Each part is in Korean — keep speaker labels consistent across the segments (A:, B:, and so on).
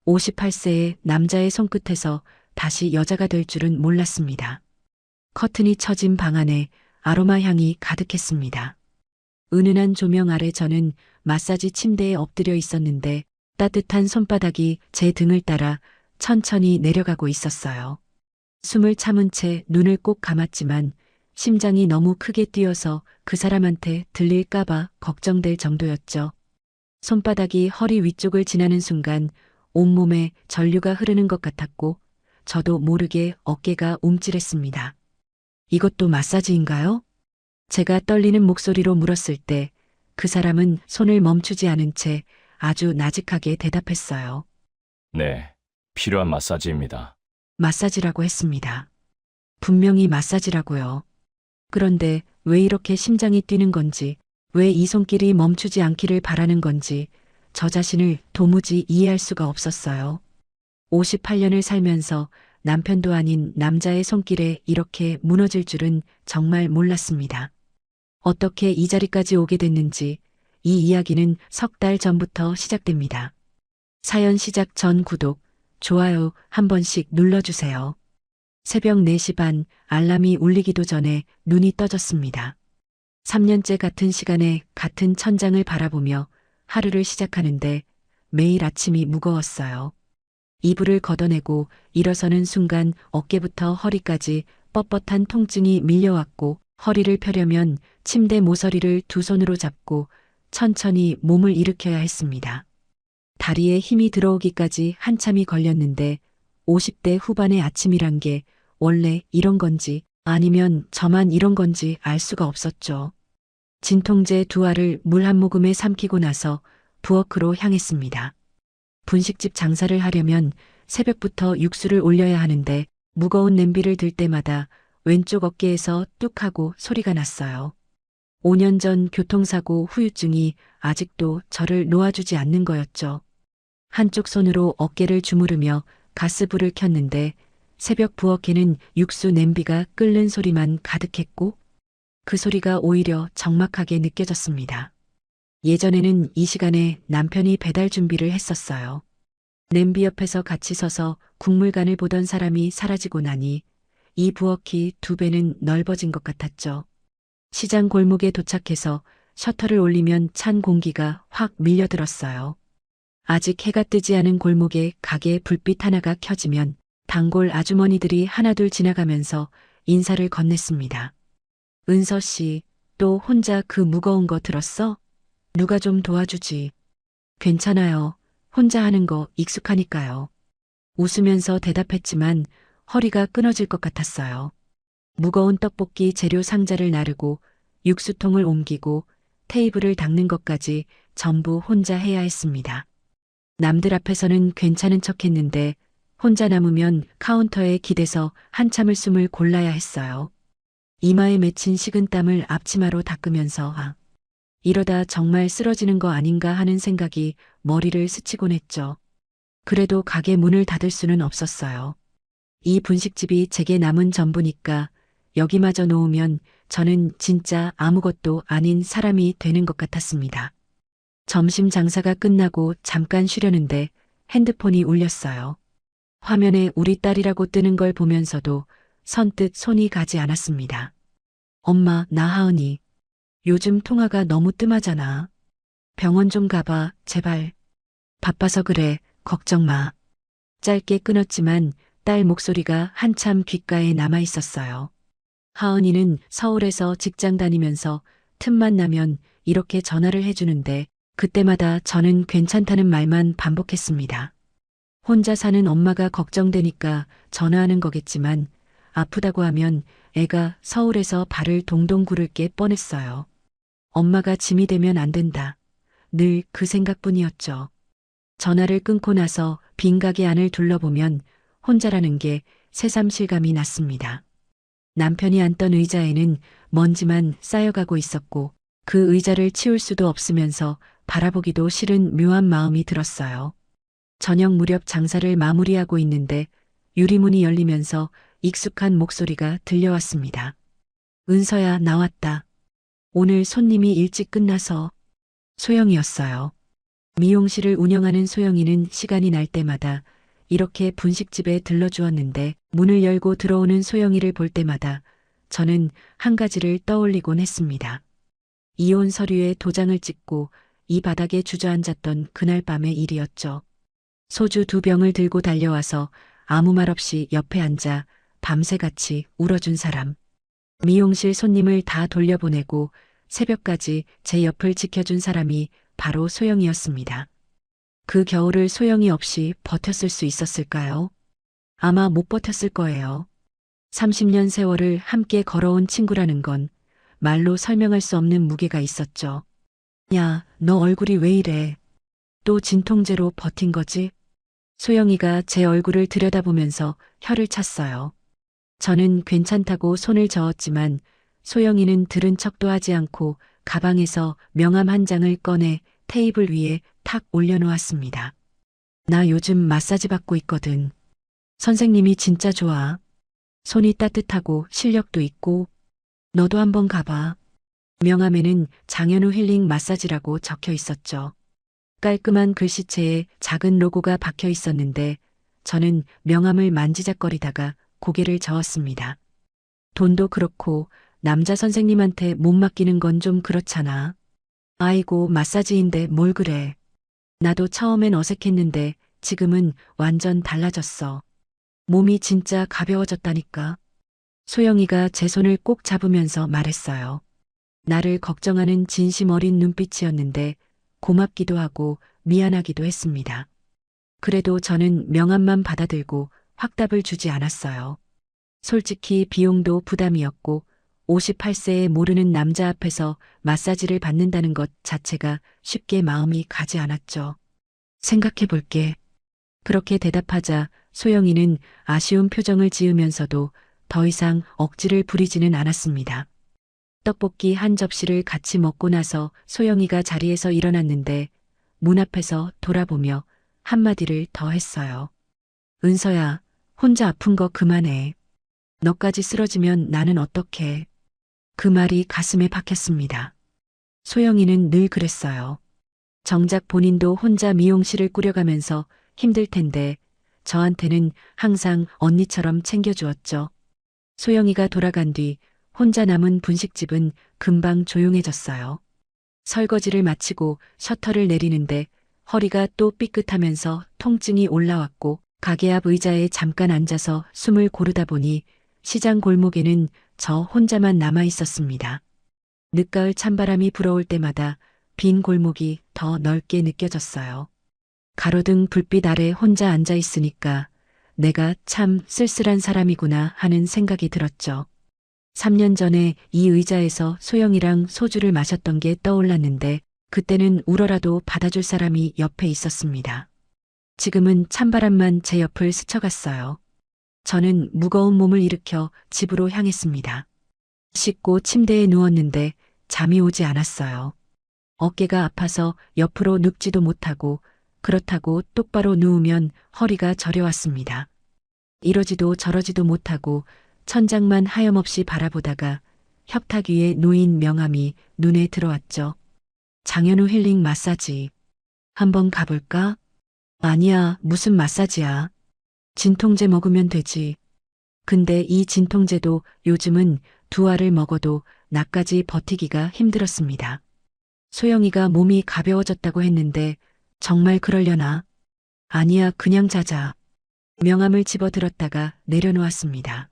A: 58세의 남자의 손끝에서 다시 여자가 될 줄은 몰랐습니다. 커튼이 쳐진 방 안에 아로마 향이 가득했습니다. 은은한 조명 아래 저는 마사지 침대에 엎드려 있었는데 따뜻한 손바닥이 제 등을 따라 천천히 내려가고 있었어요. 숨을 참은 채 눈을 꼭 감았지만 심장이 너무 크게 뛰어서 그 사람한테 들릴까봐 걱정될 정도였죠. 손바닥이 허리 위쪽을 지나는 순간 온몸에 전류가 흐르는 것 같았고 저도 모르게 어깨가 움찔했습니다. 이것도 마사지인가요? 제가 떨리는 목소리로 물었을 때 그 사람은 손을 멈추지 않은 채 아주 나직하게 대답했어요.
B: 네, 필요한 마사지입니다.
A: 마사지라고 했습니다. 분명히 마사지라고요. 그런데 왜 이렇게 심장이 뛰는 건지, 왜 이 손길이 멈추지 않기를 바라는 건지 저 자신을 도무지 이해할 수가 없었어요. 58년을 살면서 남편도 아닌 남자의 손길에 이렇게 무너질 줄은 정말 몰랐습니다. 어떻게 이 자리까지 오게 됐는지 이 이야기는 석 달 전부터 시작됩니다. 사연 시작 전 구독, 좋아요 한 번씩 눌러주세요. 새벽 4시 반 알람이 울리기도 전에 눈이 떠졌습니다. 3년째 같은 시간에 같은 천장을 바라보며 하루를 시작하는데 매일 아침이 무거웠어요. 이불을 걷어내고 일어서는 순간 어깨부터 허리까지 뻣뻣한 통증이 밀려왔고 허리를 펴려면 침대 모서리를 두 손으로 잡고 천천히 몸을 일으켜야 했습니다. 다리에 힘이 들어오기까지 한참이 걸렸는데 50대 후반의 아침이란 게 원래 이런 건지 아니면 저만 이런 건지 알 수가 없었죠. 진통제 2알을 물 한 모금에 삼키고 나서 부엌으로 향했습니다. 분식집 장사를 하려면 새벽부터 육수를 올려야 하는데 무거운 냄비를 들 때마다 왼쪽 어깨에서 뚝 하고 소리가 났어요. 5년 전 교통사고 후유증이 아직도 저를 놓아주지 않는 거였죠. 한쪽 손으로 어깨를 주무르며 가스불을 켰는데 새벽 부엌에는 육수 냄비가 끓는 소리만 가득했고 그 소리가 오히려 적막하게 느껴졌습니다. 예전에는 이 시간에 남편이 배달 준비를 했었어요. 냄비 옆에서 같이 서서 국물간을 보던 사람이 사라지고 나니 이 부엌이 2배는 넓어진 것 같았죠. 시장 골목에 도착해서 셔터를 올리면 찬 공기가 확 밀려들었어요. 아직 해가 뜨지 않은 골목에 가게 불빛 하나가 켜지면 단골 아주머니들이 하나둘 지나가면서 인사를 건넸습니다. 은서 씨, 또 혼자 그 무거운 거 들었어? 누가 좀 도와주지. 괜찮아요. 혼자 하는 거 익숙하니까요. 웃으면서 대답했지만 허리가 끊어질 것 같았어요. 무거운 떡볶이 재료 상자를 나르고 육수통을 옮기고 테이블을 닦는 것까지 전부 혼자 해야 했습니다. 남들 앞에서는 괜찮은 척 했는데 혼자 남으면 카운터에 기대서 한참을 숨을 골라야 했어요. 이마에 맺힌 식은땀을 앞치마로 닦으면서 이러다 정말 쓰러지는 거 아닌가 하는 생각이 머리를 스치곤 했죠. 그래도 가게 문을 닫을 수는 없었어요. 이 분식집이 제게 남은 전부니까 여기마저 놓으면 저는 진짜 아무것도 아닌 사람이 되는 것 같았습니다. 점심 장사가 끝나고 잠깐 쉬려는데 핸드폰이 울렸어요. 화면에 우리 딸이라고 뜨는 걸 보면서도 선뜻 손이 가지 않았습니다. 엄마, 나 하은이. 요즘 통화가 너무 뜸하잖아. 병원 좀 가봐, 제발. 바빠서 그래, 걱정 마. 짧게 끊었지만 딸 목소리가 한참 귓가에 남아 있었어요. 하은이는 서울에서 직장 다니면서 틈만 나면 이렇게 전화를 해주는데 그때마다 저는 괜찮다는 말만 반복했습니다. 혼자 사는 엄마가 걱정되니까 전화하는 거겠지만 아프다고 하면 애가 서울에서 발을 동동 구를 게 뻔했어요. 엄마가 짐이 되면 안 된다. 늘 그 생각뿐이었죠. 전화를 끊고 나서 빈 가게 안을 둘러보면 혼자라는 게 새삼 실감이 났습니다. 남편이 앉던 의자에는 먼지만 쌓여가고 있었고 그 의자를 치울 수도 없으면서 바라보기도 싫은 묘한 마음이 들었어요. 저녁 무렵 장사를 마무리하고 있는데 유리문이 열리면서 익숙한 목소리가 들려왔습니다. 은서야, 나왔다. 오늘 손님이 일찍 끝나서. 소영이었어요. 미용실을 운영하는 소영이는 시간이 날 때마다 이렇게 분식집에 들러주었는데 문을 열고 들어오는 소영이를 볼 때마다 저는 한 가지를 떠올리곤 했습니다. 이혼 서류에 도장을 찍고 이 바닥에 주저앉았던 그날 밤의 일이었죠. 소주 2병을 들고 달려와서 아무 말 없이 옆에 앉아 밤새 같이 울어준 사람. 미용실 손님을 다 돌려보내고 새벽까지 제 옆을 지켜준 사람이 바로 소영이었습니다. 그 겨울을 소영이 없이 버텼을 수 있었을까요? 아마 못 버텼을 거예요. 30년 세월을 함께 걸어온 친구라는 건 말로 설명할 수 없는 무게가 있었죠. 야, 너 얼굴이 왜 이래? 또 진통제로 버틴 거지? 소영이가 제 얼굴을 들여다보면서 혀를 찼어요. 저는 괜찮다고 손을 저었지만 소영이는 들은 척도 하지 않고 가방에서 명함 한 장을 꺼내 테이블 위에 탁 올려놓았습니다. 나 요즘 마사지 받고 있거든. 선생님이 진짜 좋아. 손이 따뜻하고 실력도 있고 너도 한번 가봐. 명함에는 장현우 힐링 마사지라고 적혀 있었죠. 깔끔한 글씨체에 작은 로고가 박혀 있었는데 저는 명함을 만지작거리다가 고개를 저었습니다. 돈도 그렇고 남자 선생님한테 못 맡기는 건 좀 그렇잖아. 아이고, 마사지인데 뭘 그래. 나도 처음엔 어색했는데 지금은 완전 달라졌어. 몸이 진짜 가벼워졌다니까. 소영이가 제 손을 꼭 잡으면서 말했어요. 나를 걱정하는 진심 어린 눈빛이었는데 고맙기도 하고 미안하기도 했습니다. 그래도 저는 명함만 받아들고 확답을 주지 않았어요. 솔직히 비용도 부담이었고 58세의 모르는 남자 앞에서 마사지를 받는다는 것 자체가 쉽게 마음이 가지 않았죠. 생각해 볼게. 그렇게 대답하자 소영이는 아쉬운 표정을 지으면서도 더 이상 억지를 부리지는 않았습니다. 떡볶이 한 접시를 같이 먹고 나서 소영이가 자리에서 일어났는데 문 앞에서 돌아보며 한마디를 더 했어요. 은서야, 혼자 아픈 거 그만해. 너까지 쓰러지면 나는 어떡해. 그 말이 가슴에 박혔습니다. 소영이는 늘 그랬어요. 정작 본인도 혼자 미용실을 꾸려가면서 힘들 텐데 저한테는 항상 언니처럼 챙겨주었죠. 소영이가 돌아간 뒤 혼자 남은 분식집은 금방 조용해졌어요. 설거지를 마치고 셔터를 내리는데 허리가 또 삐끗하면서 통증이 올라왔고 가게 앞 의자에 잠깐 앉아서 숨을 고르다 보니 시장 골목에는 저 혼자만 남아 있었습니다. 늦가을 찬바람이 불어올 때마다 빈 골목이 더 넓게 느껴졌어요. 가로등 불빛 아래 혼자 앉아 있으니까 내가 참 쓸쓸한 사람이구나 하는 생각이 들었죠. 3년 전에 이 의자에서 소영이랑 소주를 마셨던 게 떠올랐는데 그때는 울어라도 받아줄 사람이 옆에 있었습니다. 지금은 찬바람만 제 옆을 스쳐갔어요. 저는 무거운 몸을 일으켜 집으로 향했습니다. 씻고 침대에 누웠는데 잠이 오지 않았어요. 어깨가 아파서 옆으로 눕지도 못하고 그렇다고 똑바로 누우면 허리가 저려왔습니다. 이러지도 저러지도 못하고 천장만 하염없이 바라보다가 협탁 위에 놓인 명함이 눈에 들어왔죠. 장현우 힐링 마사지. 한번 가볼까? 아니야, 무슨 마사지야. 진통제 먹으면 되지. 근데 이 진통제도 요즘은 2알을 먹어도 나까지 버티기가 힘들었습니다. 소영이가 몸이 가벼워졌다고 했는데 정말 그러려나? 아니야, 그냥 자자. 명함을 집어들었다가 내려놓았습니다.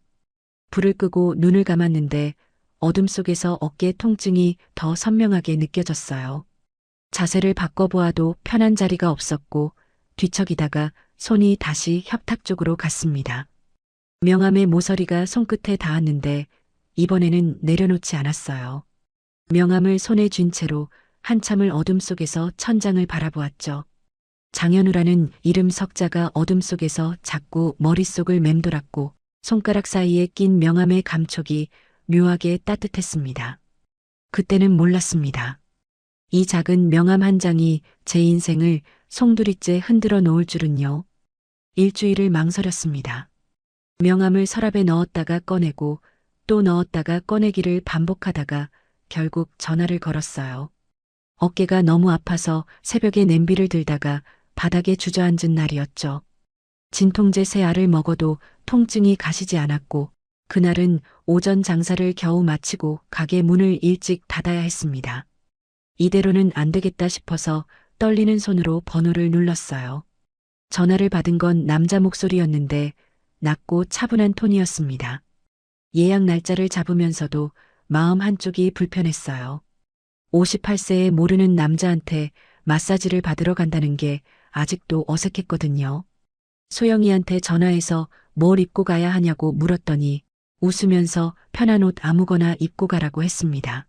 A: 불을 끄고 눈을 감았는데 어둠 속에서 어깨 통증이 더 선명하게 느껴졌어요. 자세를 바꿔보아도 편한 자리가 없었고 뒤척이다가 손이 다시 협탁 쪽으로 갔습니다. 명함의 모서리가 손끝에 닿았는데 이번에는 내려놓지 않았어요. 명함을 손에 쥔 채로 한참을 어둠 속에서 천장을 바라보았죠. 장현우라는 이름 석자가 어둠 속에서 자꾸 머릿속을 맴돌았고 손가락 사이에 낀 명함의 감촉이 묘하게 따뜻했습니다. 그때는 몰랐습니다. 이 작은 명함 한 장이 제 인생을 송두리째 흔들어 놓을 줄은요. 일주일을 망설였습니다. 명함을 서랍에 넣었다가 꺼내고 또 넣었다가 꺼내기를 반복하다가 결국 전화를 걸었어요. 어깨가 너무 아파서 새벽에 냄비를 들다가 바닥에 주저앉은 날이었죠. 진통제 3알을 먹어도 통증이 가시지 않았고 그날은 오전 장사를 겨우 마치고 가게 문을 일찍 닫아야 했습니다. 이대로는 안 되겠다 싶어서 떨리는 손으로 번호를 눌렀어요. 전화를 받은 건 남자 목소리였는데 낮고 차분한 톤이었습니다. 예약 날짜를 잡으면서도 마음 한쪽이 불편했어요. 58세의 모르는 남자한테 마사지를 받으러 간다는 게 아직도 어색했거든요. 소영이한테 전화해서 뭘 입고 가야 하냐고 물었더니 웃으면서 편한 옷 아무거나 입고 가라고 했습니다.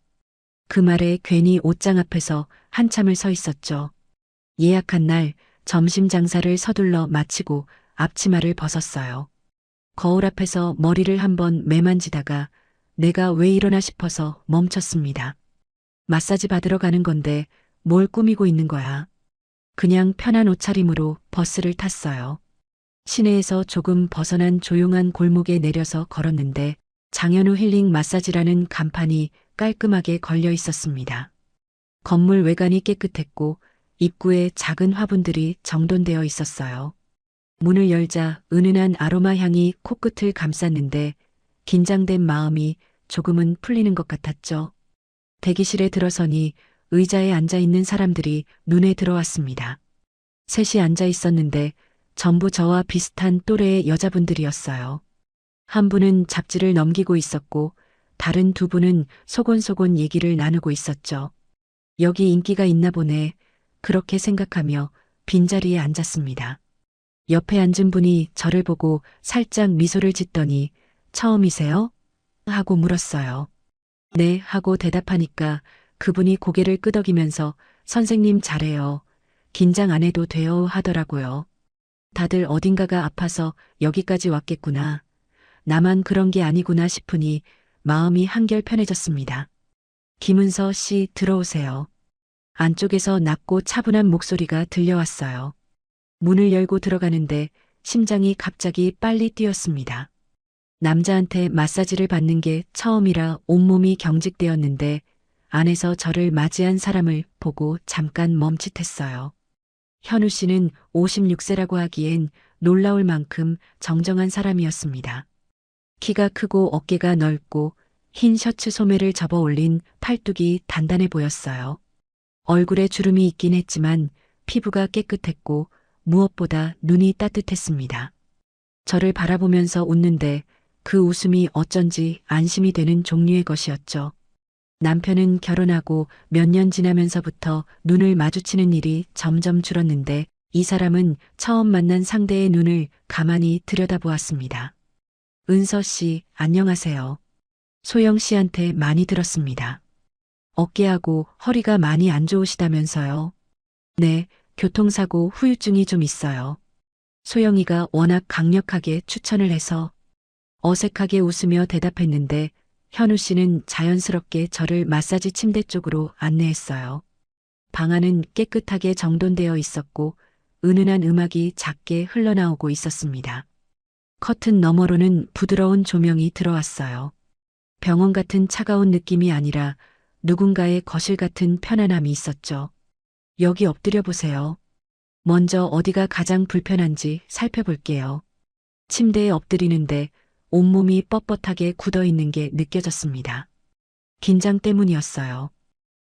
A: 그 말에 괜히 옷장 앞에서 한참을 서 있었죠. 예약한 날 점심 장사를 서둘러 마치고 앞치마를 벗었어요. 거울 앞에서 머리를 한번 매만지다가 내가 왜 이러나 싶어서 멈췄습니다. 마사지 받으러 가는 건데 뭘 꾸미고 있는 거야. 그냥 편한 옷차림으로 버스를 탔어요. 시내에서 조금 벗어난 조용한 골목에 내려서 걸었는데 장현우 힐링 마사지라는 간판이 깔끔하게 걸려 있었습니다. 건물 외관이 깨끗했고 입구에 작은 화분들이 정돈되어 있었어요. 문을 열자 은은한 아로마 향이 코끝을 감쌌는데 긴장된 마음이 조금은 풀리는 것 같았죠. 대기실에 들어서니 의자에 앉아 있는 사람들이 눈에 들어왔습니다. 셋이 앉아 있었는데 전부 저와 비슷한 또래의 여자분들이었어요. 한 분은 잡지를 넘기고 있었고 다른 2분은 소곤소곤 얘기를 나누고 있었죠. 여기 인기가 있나 보네. 그렇게 생각하며 빈자리에 앉았습니다. 옆에 앉은 분이 저를 보고 살짝 미소를 짓더니 처음이세요? 하고 물었어요. 네 하고 대답하니까 그분이 고개를 끄덕이면서 선생님 잘해요. 긴장 안 해도 돼요 하더라고요. 다들 어딘가가 아파서 여기까지 왔겠구나. 나만 그런 게 아니구나 싶으니 마음이 한결 편해졌습니다. 김은서 씨 들어오세요. 안쪽에서 낮고 차분한 목소리가 들려왔어요. 문을 열고 들어가는데 심장이 갑자기 빨리 뛰었습니다. 남자한테 마사지를 받는 게 처음이라 온몸이 경직되었는데 안에서 저를 맞이한 사람을 보고 잠깐 멈칫했어요. 현우 씨는 56세라고 하기엔 놀라울 만큼 정정한 사람이었습니다. 키가 크고 어깨가 넓고 흰 셔츠 소매를 접어 올린 팔뚝이 단단해 보였어요. 얼굴에 주름이 있긴 했지만 피부가 깨끗했고 무엇보다 눈이 따뜻했습니다. 저를 바라보면서 웃는데 그 웃음이 어쩐지 안심이 되는 종류의 것이었죠. 남편은 결혼하고 몇 년 지나면서부터 눈을 마주치는 일이 점점 줄었는데 이 사람은 처음 만난 상대의 눈을 가만히 들여다보았습니다. 은서 씨, 안녕하세요. 소영 씨한테 많이 들었습니다. 어깨하고 허리가 많이 안 좋으시다면서요. 네, 교통사고 후유증이 좀 있어요. 소영이가 워낙 강력하게 추천을 해서 어색하게 웃으며 대답했는데 현우 씨는 자연스럽게 저를 마사지 침대 쪽으로 안내했어요. 방 안은 깨끗하게 정돈되어 있었고 은은한 음악이 작게 흘러나오고 있었습니다. 커튼 너머로는 부드러운 조명이 들어왔어요. 병원 같은 차가운 느낌이 아니라 누군가의 거실 같은 편안함이 있었죠. 여기 엎드려 보세요. 먼저 어디가 가장 불편한지 살펴볼게요. 침대에 엎드리는데 온몸이 뻣뻣하게 굳어 있는 게 느껴졌습니다. 긴장 때문이었어요.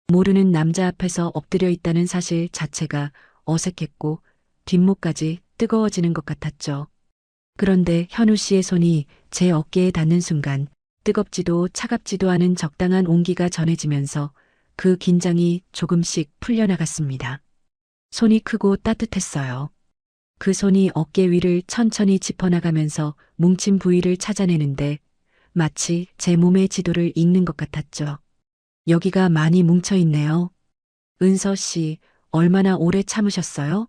A: 모르는 남자 앞에서 엎드려 있다는 사실 자체가 어색했고 뒷목까지 뜨거워지는 것 같았죠. 그런데 현우 씨의 손이 제 어깨에 닿는 순간 뜨겁지도 차갑지도 않은 적당한 온기가 전해지면서 그 긴장이 조금씩 풀려나갔습니다. 손이 크고 따뜻했어요. 그 손이 어깨 위를 천천히 짚어나가면서 뭉친 부위를 찾아내는데 마치 제 몸의 지도를 읽는 것 같았죠. 여기가 많이 뭉쳐 있네요. 은서 씨, 얼마나 오래 참으셨어요?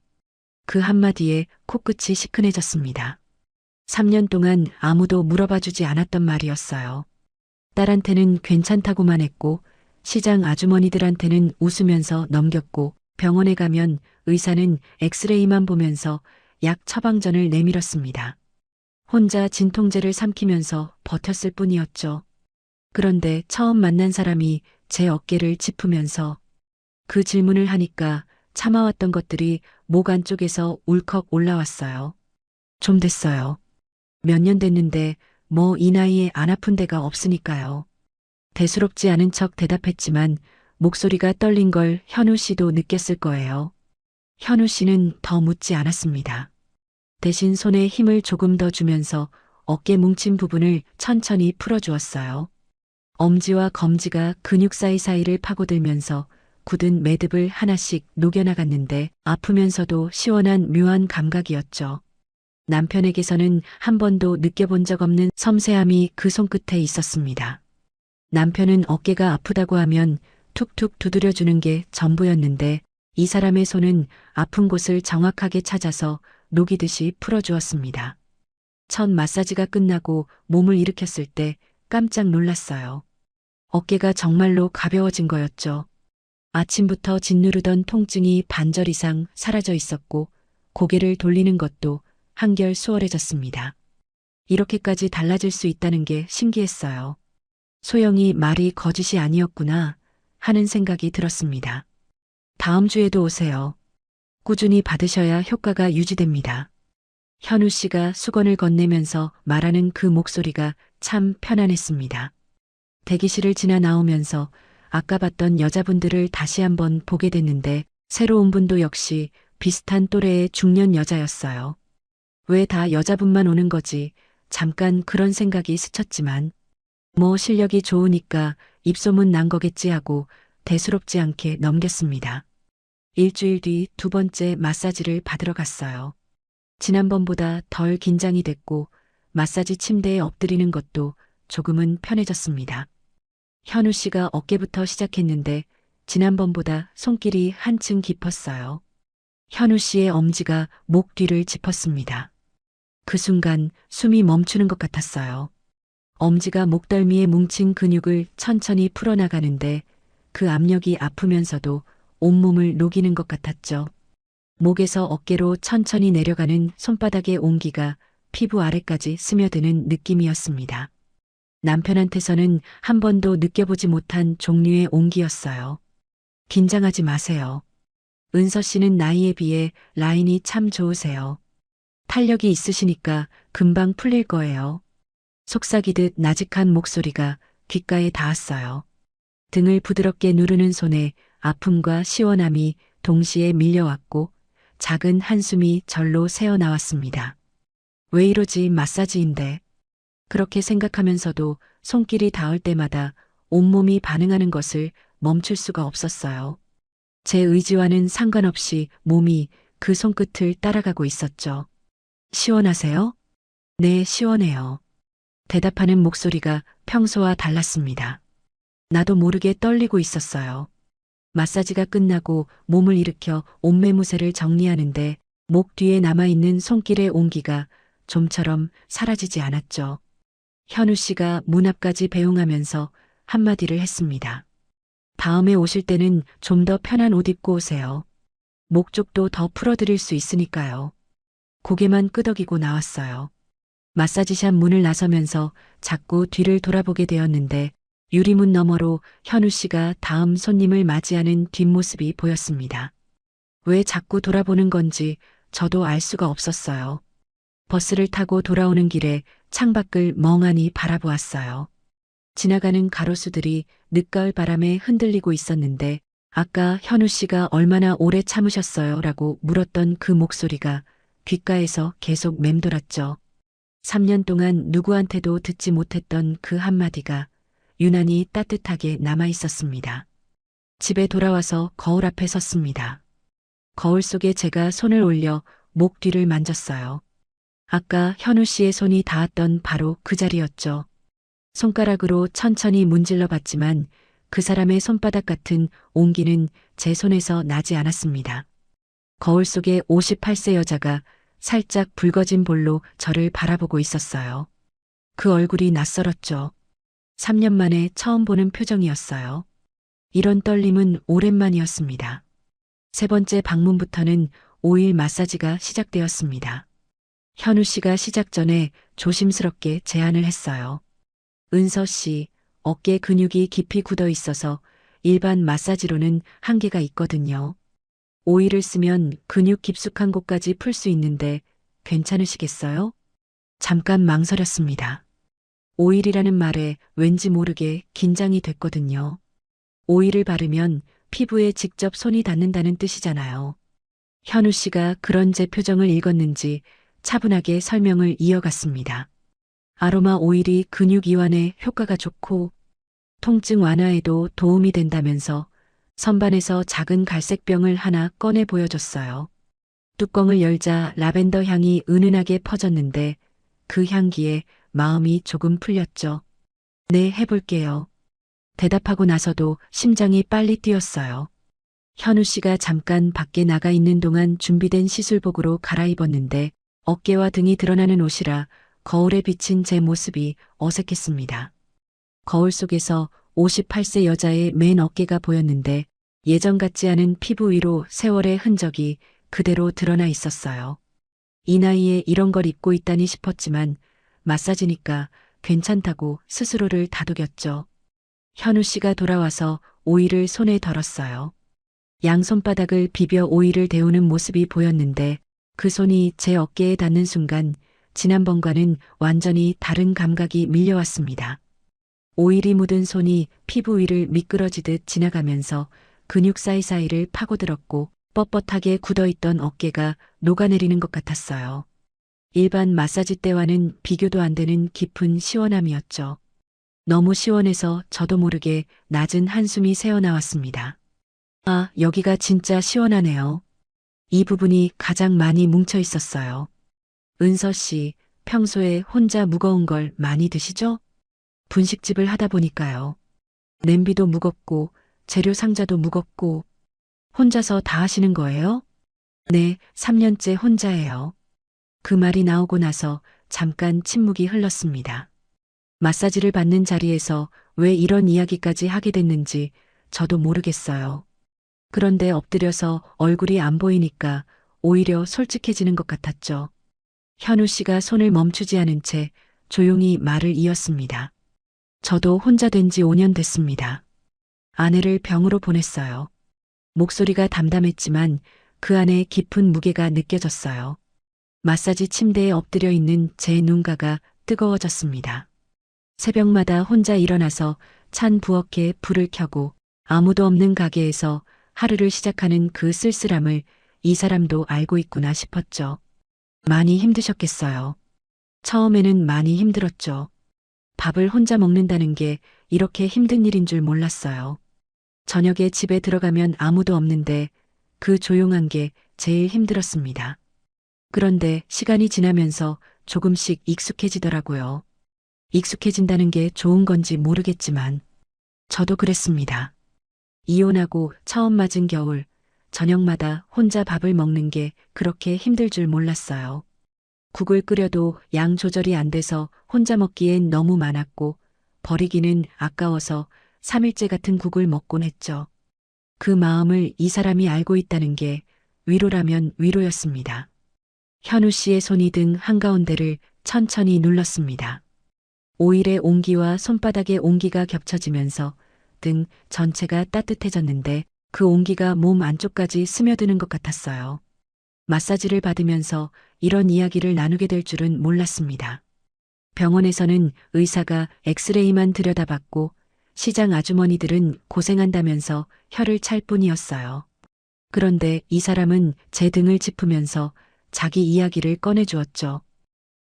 A: 그 한마디에 코끝이 시큰해졌습니다. 3년 동안 아무도 물어봐 주지 않았던 말이었어요. 딸한테는 괜찮다고만 했고 시장 아주머니들한테는 웃으면서 넘겼고 병원에 가면 의사는 엑스레이만 보면서 약 처방전을 내밀었습니다. 혼자 진통제를 삼키면서 버텼을 뿐이었죠. 그런데 처음 만난 사람이 제 어깨를 짚으면서 그 질문을 하니까 참아왔던 것들이 목 안쪽에서 울컥 올라왔어요. 좀 됐어요. 몇 년 됐는데 뭐 이 나이에 안 아픈 데가 없으니까요. 대수롭지 않은 척 대답했지만 목소리가 떨린 걸 현우 씨도 느꼈을 거예요. 현우 씨는 더 묻지 않았습니다. 대신 손에 힘을 조금 더 주면서 어깨 뭉친 부분을 천천히 풀어주었어요. 엄지와 검지가 근육 사이사이를 파고들면서 굳은 매듭을 하나씩 녹여나갔는데 아프면서도 시원한 묘한 감각이었죠. 남편에게서는 한 번도 느껴본 적 없는 섬세함이 그 손끝에 있었습니다. 남편은 어깨가 아프다고 하면 툭툭 두드려주는 게 전부였는데 이 사람의 손은 아픈 곳을 정확하게 찾아서 녹이듯이 풀어주었습니다. 첫 마사지가 끝나고 몸을 일으켰을 때 깜짝 놀랐어요. 어깨가 정말로 가벼워진 거였죠. 아침부터 짓누르던 통증이 반절 이상 사라져 있었고 고개를 돌리는 것도 한결 수월해졌습니다. 이렇게까지 달라질 수 있다는 게 신기했어요. 소영이 말이 거짓이 아니었구나 하는 생각이 들었습니다. 다음 주에도 오세요. 꾸준히 받으셔야 효과가 유지됩니다. 현우 씨가 수건을 건네면서 말하는 그 목소리가 참 편안했습니다. 대기실을 지나 나오면서 아까 봤던 여자분들을 다시 한번 보게 됐는데 새로운 분도 역시 비슷한 또래의 중년 여자였어요. 왜 다 여자분만 오는 거지? 잠깐 그런 생각이 스쳤지만 뭐 실력이 좋으니까 입소문 난 거겠지 하고 대수롭지 않게 넘겼습니다. 일주일 뒤 두 번째 마사지를 받으러 갔어요. 지난번보다 덜 긴장이 됐고 마사지 침대에 엎드리는 것도 조금은 편해졌습니다. 현우 씨가 어깨부터 시작했는데 지난번보다 손길이 한층 깊었어요. 현우 씨의 엄지가 목 뒤를 짚었습니다. 그 순간 숨이 멈추는 것 같았어요. 엄지가 목덜미에 뭉친 근육을 천천히 풀어나가는데 그 압력이 아프면서도 온몸을 녹이는 것 같았죠. 목에서 어깨로 천천히 내려가는 손바닥의 온기가 피부 아래까지 스며드는 느낌이었습니다. 남편한테서는 한 번도 느껴보지 못한 종류의 온기였어요. 긴장하지 마세요. 은서 씨는 나이에 비해 라인이 참 좋으세요. 탄력이 있으시니까 금방 풀릴 거예요. 속삭이듯 나직한 목소리가 귓가에 닿았어요. 등을 부드럽게 누르는 손에 아픔과 시원함이 동시에 밀려왔고 작은 한숨이 절로 새어나왔습니다. 왜 이러지 마사지인데. 그렇게 생각하면서도 손길이 닿을 때마다 온몸이 반응하는 것을 멈출 수가 없었어요. 제 의지와는 상관없이 몸이 그 손끝을 따라가고 있었죠. 시원하세요? 네, 시원해요. 대답하는 목소리가 평소와 달랐습니다. 나도 모르게 떨리고 있었어요. 마사지가 끝나고 몸을 일으켜 옷매무새를 정리하는데 목 뒤에 남아있는 손길의 온기가 좀처럼 사라지지 않았죠. 현우 씨가 문 앞까지 배웅하면서 한마디를 했습니다. 다음에 오실 때는 좀 더 편한 옷 입고 오세요. 목 쪽도 더 풀어드릴 수 있으니까요. 고개만 끄덕이고 나왔어요. 마사지샵 문을 나서면서 자꾸 뒤를 돌아보게 되었는데 유리문 너머로 현우 씨가 다음 손님을 맞이하는 뒷모습이 보였습니다. 왜 자꾸 돌아보는 건지 저도 알 수가 없었어요. 버스를 타고 돌아오는 길에 창밖을 멍하니 바라보았어요. 지나가는 가로수들이 늦가을 바람에 흔들리고 있었는데 아까 현우 씨가 얼마나 오래 참으셨어요? 라고 물었던 그 목소리가 귓가에서 계속 맴돌았죠. 3년 동안 누구한테도 듣지 못했던 그 한마디가 유난히 따뜻하게 남아 있었습니다. 집에 돌아와서 거울 앞에 섰습니다. 거울 속에 제가 손을 올려 목 뒤를 만졌어요. 아까 현우 씨의 손이 닿았던 바로 그 자리였죠. 손가락으로 천천히 문질러 봤지만 그 사람의 손바닥 같은 온기는 제 손에서 나지 않았습니다. 거울 속에 58세 여자가 살짝 붉어진 볼로 저를 바라보고 있었어요. 그 얼굴이 낯설었죠. 3년 만에 처음 보는 표정이었어요. 이런 떨림은 오랜만이었습니다. 세 번째 방문부터는 5일 마사지가 시작되었습니다. 현우 씨가 시작 전에 조심스럽게 제안을 했어요. 은서 씨, 어깨 근육이 깊이 굳어 있어서 일반 마사지로는 한계가 있거든요. 오일을 쓰면 근육 깊숙한 곳까지 풀 수 있는데 괜찮으시겠어요? 잠깐 망설였습니다. 오일이라는 말에 왠지 모르게 긴장이 됐거든요. 오일을 바르면 피부에 직접 손이 닿는다는 뜻이잖아요. 현우 씨가 그런 제 표정을 읽었는지 차분하게 설명을 이어갔습니다. 아로마 오일이 근육 이완에 효과가 좋고 통증 완화에도 도움이 된다면서 선반에서 작은 갈색 병을 하나 꺼내 보여줬어요. 뚜껑을 열자 라벤더 향이 은은하게 퍼졌는데 그 향기에 마음이 조금 풀렸죠. 네, 해볼게요. 대답하고 나서도 심장이 빨리 뛰었어요. 현우 씨가 잠깐 밖에 나가 있는 동안 준비된 시술복으로 갈아입었는데 어깨와 등이 드러나는 옷이라 거울에 비친 제 모습이 어색했습니다. 거울 속에서 58세 여자의 맨 어깨가 보였는데 예전 같지 않은 피부 위로 세월의 흔적이 그대로 드러나 있었어요. 이 나이에 이런 걸 입고 있다니 싶었지만 마사지니까 괜찮다고 스스로를 다독였죠. 현우 씨가 돌아와서 오일을 손에 덜었어요. 양손바닥을 비벼 오일을 데우는 모습이 보였는데 그 손이 제 어깨에 닿는 순간 지난번과는 완전히 다른 감각이 밀려왔습니다. 오일이 묻은 손이 피부 위를 미끄러지듯 지나가면서 근육 사이사이를 파고들었고 뻣뻣하게 굳어있던 어깨가 녹아내리는 것 같았어요. 일반 마사지 때와는 비교도 안 되는 깊은 시원함이었죠. 너무 시원해서 저도 모르게 낮은 한숨이 새어나왔습니다. 아, 여기가 진짜 시원하네요. 이 부분이 가장 많이 뭉쳐 있었어요. 은서 씨, 평소에 혼자 무거운 걸 많이 드시죠? 분식집을 하다 보니까요. 냄비도 무겁고 재료 상자도 무겁고 혼자서 다 하시는 거예요? 네, 3년째 혼자예요. 그 말이 나오고 나서 잠깐 침묵이 흘렀습니다. 마사지를 받는 자리에서 왜 이런 이야기까지 하게 됐는지 저도 모르겠어요. 그런데 엎드려서 얼굴이 안 보이니까 오히려 솔직해지는 것 같았죠. 현우 씨가 손을 멈추지 않은 채 조용히 말을 이었습니다. 저도 혼자 된 지 5년 됐습니다. 아내를 병으로 보냈어요. 목소리가 담담했지만 그 안에 깊은 무게가 느껴졌어요. 마사지 침대에 엎드려 있는 제 눈가가 뜨거워졌습니다. 새벽마다 혼자 일어나서 찬 부엌에 불을 켜고 아무도 없는 가게에서 하루를 시작하는 그 쓸쓸함을 이 사람도 알고 있구나 싶었죠. 많이 힘드셨겠어요. 처음에는 많이 힘들었죠. 밥을 혼자 먹는다는 게 이렇게 힘든 일인 줄 몰랐어요. 저녁에 집에 들어가면 아무도 없는데 그 조용한 게 제일 힘들었습니다. 그런데 시간이 지나면서 조금씩 익숙해지더라고요. 익숙해진다는 게 좋은 건지 모르겠지만 저도 그랬습니다. 이혼하고 처음 맞은 겨울, 저녁마다 혼자 밥을 먹는 게 그렇게 힘들 줄 몰랐어요. 국을 끓여도 양 조절이 안 돼서 혼자 먹기엔 너무 많았고 버리기는 아까워서 3일째 같은 국을 먹곤 했죠. 그 마음을 이 사람이 알고 있다는 게 위로라면 위로였습니다. 현우 씨의 손이 등 한가운데를 천천히 눌렀습니다. 오일의 온기와 손바닥의 온기가 겹쳐지면서 등 전체가 따뜻해졌는데 그 온기가 몸 안쪽까지 스며드는 것 같았어요. 마사지를 받으면서 이런 이야기를 나누게 될 줄은 몰랐습니다. 병원에서는 의사가 엑스레이만 들여다봤고 시장 아주머니들은 고생한다면서 혀를 찰 뿐이었어요. 그런데 이 사람은 제 등을 짚으면서 자기 이야기를 꺼내주었죠.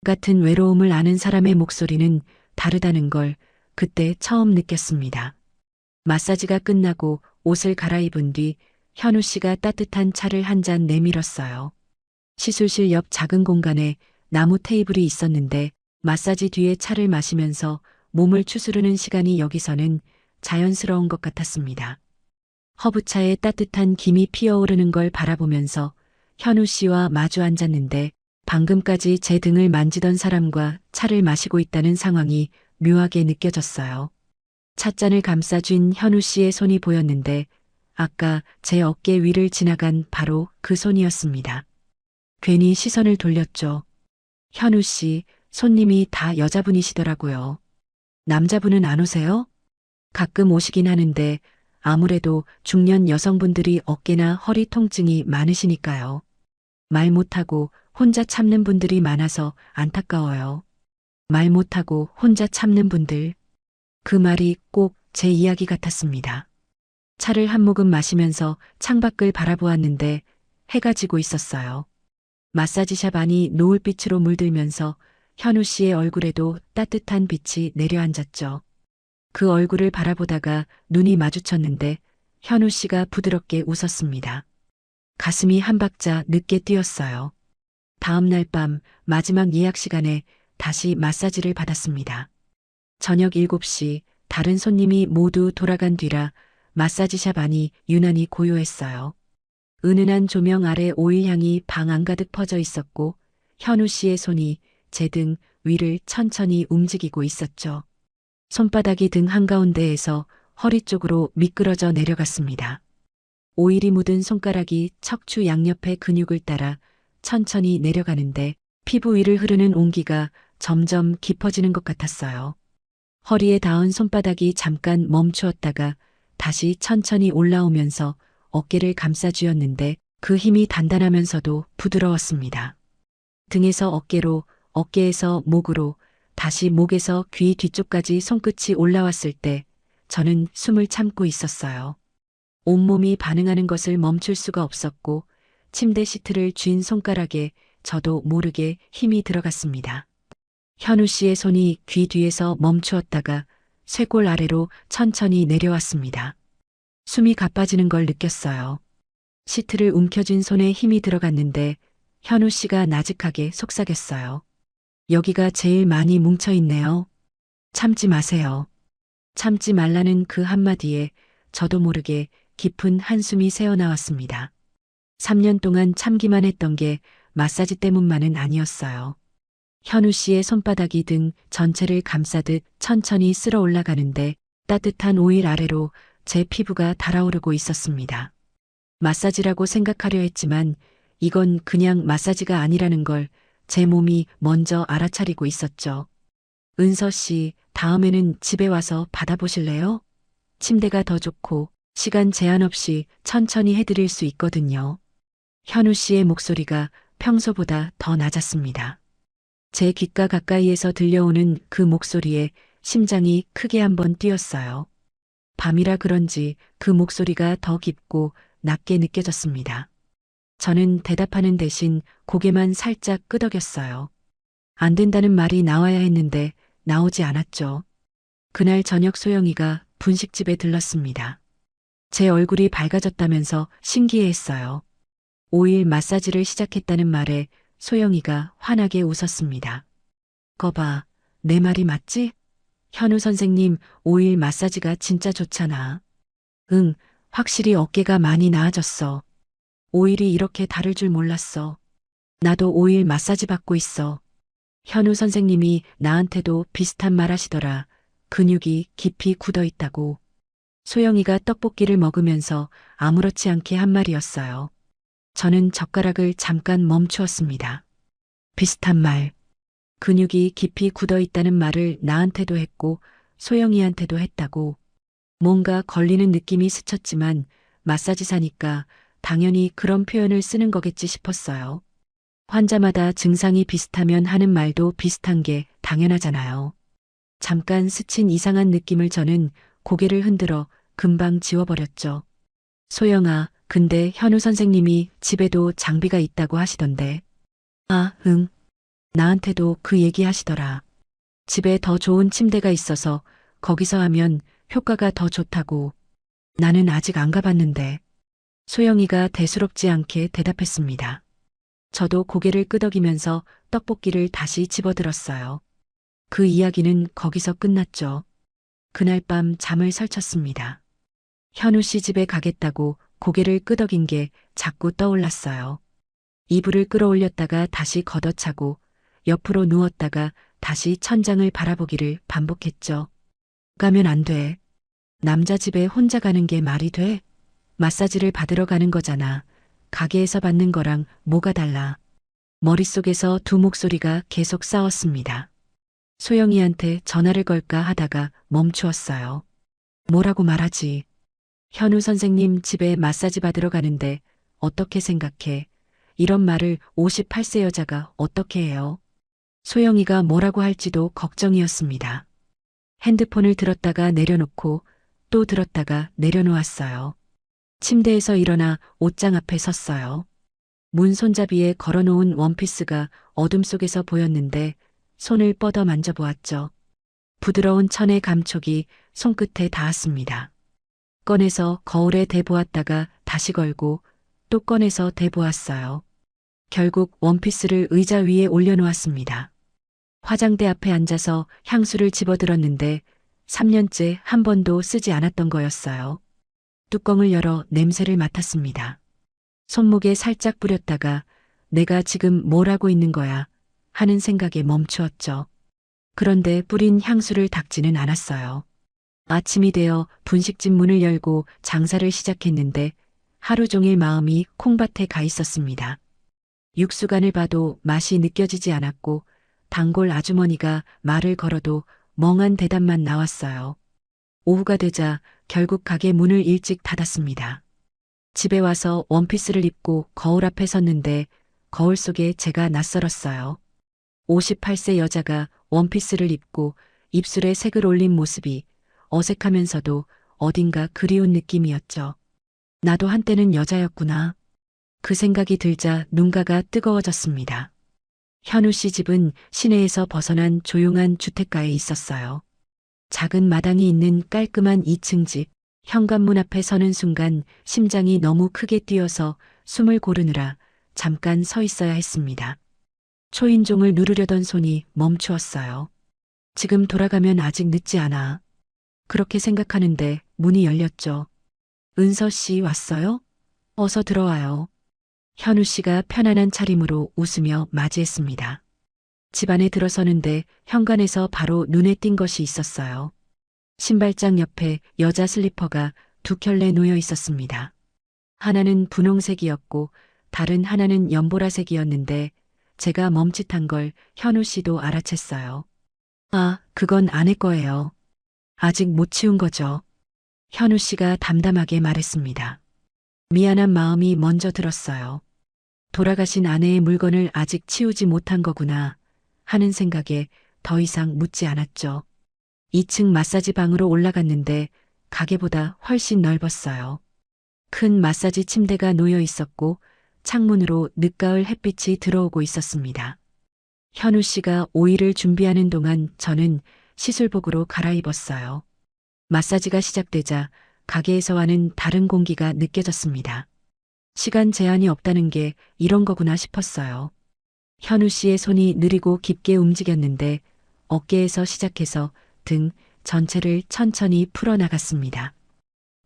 A: 같은 외로움을 아는 사람의 목소리는 다르다는 걸 그때 처음 느꼈습니다. 마사지가 끝나고 옷을 갈아입은 뒤 현우 씨가 따뜻한 차를 한 잔 내밀었어요. 시술실 옆 작은 공간에 나무 테이블이 있었는데 마사지 뒤에 차를 마시면서 몸을 추스르는 시간이 여기서는 자연스러운 것 같았습니다. 허브차에 따뜻한 김이 피어오르는 걸 바라보면서 현우 씨와 마주 앉았는데 방금까지 제 등을 만지던 사람과 차를 마시고 있다는 상황이 묘하게 느껴졌어요. 찻잔을 감싸쥔 현우 씨의 손이 보였는데 아까 제 어깨 위를 지나간 바로 그 손이었습니다. 괜히 시선을 돌렸죠. 현우 씨, 손님이 다 여자분이시더라고요. 남자분은 안 오세요? 가끔 오시긴 하는데 아무래도 중년 여성분들이 어깨나 허리 통증이 많으시니까요. 말 못하고 혼자 참는 분들이 많아서 안타까워요. 말 못하고 혼자 참는 분들. 그 말이 꼭 제 이야기 같았습니다. 차를 한 모금 마시면서 창밖을 바라보았는데 해가 지고 있었어요. 마사지샵 안이 노을빛으로 물들면서 현우 씨의 얼굴에도 따뜻한 빛이 내려앉았죠. 그 얼굴을 바라보다가 눈이 마주쳤는데 현우 씨가 부드럽게 웃었습니다. 가슴이 한 박자 늦게 뛰었어요. 다음 날 밤 마지막 예약 시간에 다시 마사지를 받았습니다. 저녁 7시 다른 손님이 모두 돌아간 뒤라 마사지샵 안이 유난히 고요했어요. 은은한 조명 아래 오일향이 방 안가득 퍼져 있었고 현우 씨의 손이 제 등 위를 천천히 움직이고 있었죠. 손바닥이 등 한가운데에서 허리 쪽으로 미끄러져 내려갔습니다. 오일이 묻은 손가락이 척추 양옆의 근육을 따라 천천히 내려가는데 피부 위를 흐르는 온기가 점점 깊어지는 것 같았어요. 허리에 닿은 손바닥이 잠깐 멈추었다가 다시 천천히 올라오면서 어깨를 감싸쥐었는데 그 힘이 단단하면서도 부드러웠습니다. 등에서 어깨로, 어깨에서 목으로, 다시 목에서 귀 뒤쪽까지 손끝이 올라왔을 때 저는 숨을 참고 있었어요. 온몸이 반응하는 것을 멈출 수가 없었고 침대 시트를 쥔 손가락에 저도 모르게 힘이 들어갔습니다. 현우 씨의 손이 귀 뒤에서 멈추었다가 쇄골 아래로 천천히 내려왔습니다. 숨이 가빠지는 걸 느꼈어요. 시트를 움켜쥔 손에 힘이 들어갔는데 현우 씨가 나직하게 속삭였어요. 여기가 제일 많이 뭉쳐있네요. 참지 마세요. 참지 말라는 그 한마디에 저도 모르게 깊은 한숨이 새어나왔습니다. 3년 동안 참기만 했던 게 마사지 때문만은 아니었어요. 현우 씨의 손바닥이 등 전체를 감싸듯 천천히 쓸어 올라가는데 따뜻한 오일 아래로 제 피부가 달아오르고 있었습니다. 마사지라고 생각하려 했지만 이건 그냥 마사지가 아니라는 걸 제 몸이 먼저 알아차리고 있었죠. 은서 씨, 다음에는 집에 와서 받아보실래요? 침대가 더 좋고 시간 제한 없이 천천히 해드릴 수 있거든요. 현우 씨의 목소리가 평소보다 더 낮았습니다. 제 귓가 가까이에서 들려오는 그 목소리에 심장이 크게 한번 뛰었어요. 밤이라 그런지 그 목소리가 더 깊고 낮게 느껴졌습니다. 저는 대답하는 대신 고개만 살짝 끄덕였어요. 안 된다는 말이 나와야 했는데 나오지 않았죠. 그날 저녁 소영이가 분식집에 들렀습니다. 제 얼굴이 밝아졌다면서 신기해했어요. 5일 마사지를 시작했다는 말에 소영이가 환하게 웃었습니다. 거봐, 내 말이 맞지? 현우 선생님, 5일 마사지가 진짜 좋잖아. 응, 확실히 어깨가 많이 나아졌어. 5일이 이렇게 다를 줄 몰랐어. 나도 5일 마사지 받고 있어. 현우 선생님이 나한테도 비슷한 말 하시더라. 근육이 깊이 굳어 있다고. 소영이가 떡볶이를 먹으면서 아무렇지 않게 한 말이었어요. 저는 젓가락을 잠깐 멈추었습니다. 비슷한 말. 근육이 깊이 굳어 있다는 말을 나한테도 했고 소영이한테도 했다고. 뭔가 걸리는 느낌이 스쳤지만 마사지사니까 당연히 그런 표현을 쓰는 거겠지 싶었어요. 환자마다 증상이 비슷하면 하는 말도 비슷한 게 당연하잖아요. 잠깐 스친 이상한 느낌을 저는 고개를 흔들어 금방 지워버렸죠. 소영아, 근데 현우 선생님이 집에도 장비가 있다고 하시던데. 아, 응. 나한테도 그 얘기 하시더라. 집에 더 좋은 침대가 있어서 거기서 하면 효과가 더 좋다고. 나는 아직 안 가봤는데. 소영이가 대수롭지 않게 대답했습니다. 저도 고개를 끄덕이면서 떡볶이를 다시 집어들었어요. 그 이야기는 거기서 끝났죠. 그날 밤 잠을 설쳤습니다. 현우 씨 집에 가겠다고 고개를 끄덕인 게 자꾸 떠올랐어요. 이불을 끌어올렸다가 다시 걷어차고 옆으로 누웠다가 다시 천장을 바라보기를 반복했죠. 가면 안 돼. 남자 집에 혼자 가는 게 말이 돼? 마사지를 받으러 가는 거잖아. 가게에서 받는 거랑 뭐가 달라. 머릿속에서 두 목소리가 계속 싸웠습니다. 소영이한테 전화를 걸까 하다가 멈추었어요. 뭐라고 말하지? 현우 선생님 집에 마사지 받으러 가는데 어떻게 생각해? 이런 말을 58세 여자가 어떻게 해요? 소영이가 뭐라고 할지도 걱정이었습니다. 핸드폰을 들었다가 내려놓고 또 들었다가 내려놓았어요. 침대에서 일어나 옷장 앞에 섰어요. 문 손잡이에 걸어놓은 원피스가 어둠 속에서 보였는데 손을 뻗어 만져보았죠. 부드러운 천의 감촉이 손끝에 닿았습니다. 꺼내서 거울에 대보았다가 다시 걸고 또 꺼내서 대보았어요. 결국 원피스를 의자 위에 올려놓았습니다. 화장대 앞에 앉아서 향수를 집어들었는데 3년째 한 번도 쓰지 않았던 거였어요. 뚜껑을 열어 냄새를 맡았습니다. 손목에 살짝 뿌렸다가 내가 지금 뭘 하고 있는 거야 하는 생각에 멈추었죠. 그런데 뿌린 향수를 닦지는 않았어요. 아침이 되어 분식집 문을 열고 장사를 시작했는데 하루 종일 마음이 콩밭에 가 있었습니다. 육수간을 봐도 맛이 느껴지지 않았고 단골 아주머니가 말을 걸어도 멍한 대답만 나왔어요. 오후가 되자 결국 가게 문을 일찍 닫았습니다. 집에 와서 원피스를 입고 거울 앞에 섰는데 거울 속에 제가 낯설었어요. 58세 여자가 원피스를 입고 입술에 색을 올린 모습이 어색하면서도 어딘가 그리운 느낌이었죠. 나도 한때는 여자였구나. 그 생각이 들자 눈가가 뜨거워졌습니다. 현우 씨 집은 시내에서 벗어난 조용한 주택가에 있었어요. 작은 마당이 있는 깔끔한 2층 집, 현관문 앞에 서는 순간 심장이 너무 크게 뛰어서 숨을 고르느라 잠깐 서 있어야 했습니다. 초인종을 누르려던 손이 멈추었어요. 지금 돌아가면 아직 늦지 않아. 그렇게 생각하는데 문이 열렸죠. 은서 씨 왔어요? 어서 들어와요. 현우 씨가 편안한 차림으로 웃으며 맞이했습니다. 집 안에 들어서는데 현관에서 바로 눈에 띈 것이 있었어요. 신발장 옆에 여자 슬리퍼가 두 켤레 놓여 있었습니다. 하나는 분홍색이었고 다른 하나는 연보라색이었는데 제가 멈칫한 걸 현우 씨도 알아챘어요. 아, 그건 아내 거예요. 아직 못 치운 거죠. 현우 씨가 담담하게 말했습니다. 미안한 마음이 먼저 들었어요. 돌아가신 아내의 물건을 아직 치우지 못한 거구나 하는 생각에 더 이상 묻지 않았죠. 2층 마사지 방으로 올라갔는데 가게보다 훨씬 넓었어요. 큰 마사지 침대가 놓여 있었고 창문으로 늦가을 햇빛이 들어오고 있었습니다. 현우 씨가 오일을 준비하는 동안 저는 시술복으로 갈아입었어요. 마사지가 시작되자 가게에서와는 다른 공기가 느껴졌습니다. 시간 제한이 없다는 게 이런 거구나 싶었어요. 현우 씨의 손이 느리고 깊게 움직였는데 어깨에서 시작해서 등 전체를 천천히 풀어나갔습니다.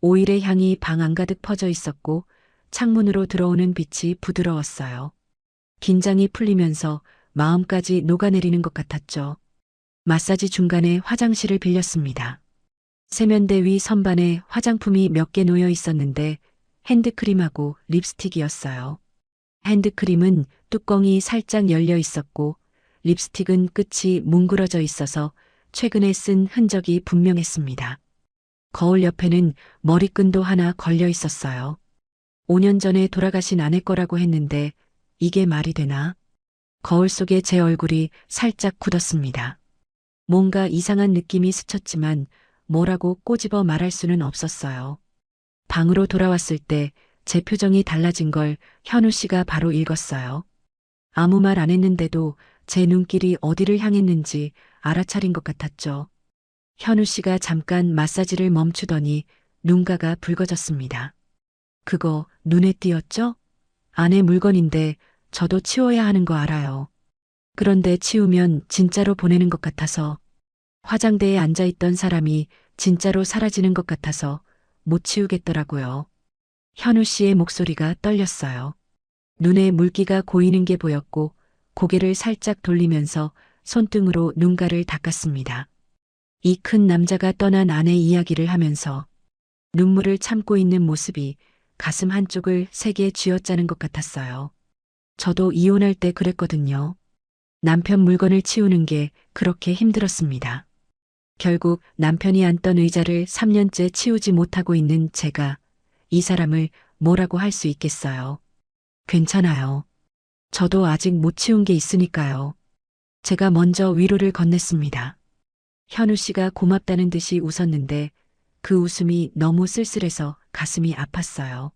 A: 오일의 향이 방 안가득 퍼져 있었고 창문으로 들어오는 빛이 부드러웠어요. 긴장이 풀리면서 마음까지 녹아내리는 것 같았죠. 마사지 중간에 화장실을 빌렸습니다. 세면대 위 선반에 화장품이 몇 개 놓여 있었는데 핸드크림하고 립스틱이었어요. 핸드크림은 뚜껑이 살짝 열려 있었고 립스틱은 끝이 뭉그러져 있어서 최근에 쓴 흔적이 분명했습니다. 거울 옆에는 머리끈도 하나 걸려 있었어요. 5년 전에 돌아가신 아내 거라고 했는데 이게 말이 되나? 거울 속에 제 얼굴이 살짝 굳었습니다. 뭔가 이상한 느낌이 스쳤지만 뭐라고 꼬집어 말할 수는 없었어요. 방으로 돌아왔을 때 제 표정이 달라진 걸 현우 씨가 바로 읽었어요. 아무 말 안 했는데도 제 눈길이 어디를 향했는지 알아차린 것 같았죠. 현우 씨가 잠깐 마사지를 멈추더니 눈가가 붉어졌습니다. 그거 눈에 띄었죠? 아내 물건인데 저도 치워야 하는 거 알아요. 그런데 치우면 진짜로 보내는 것 같아서 화장대에 앉아있던 사람이 진짜로 사라지는 것 같아서 못 치우겠더라고요. 현우 씨의 목소리가 떨렸어요. 눈에 물기가 고이는 게 보였고 고개를 살짝 돌리면서 손등으로 눈가를 닦았습니다. 이 큰 남자가 떠난 아내 이야기를 하면서 눈물을 참고 있는 모습이 가슴 한쪽을 세게 쥐어짜는 것 같았어요. 저도 이혼할 때 그랬거든요. 남편 물건을 치우는 게 그렇게 힘들었습니다. 결국 남편이 앉던 의자를 3년째 치우지 못하고 있는 제가 이 사람을 뭐라고 할 수 있겠어요. 괜찮아요. 저도 아직 못 치운 게 있으니까요. 제가 먼저 위로를 건넸습니다. 현우 씨가 고맙다는 듯이 웃었는데 그 웃음이 너무 쓸쓸해서 가슴이 아팠어요.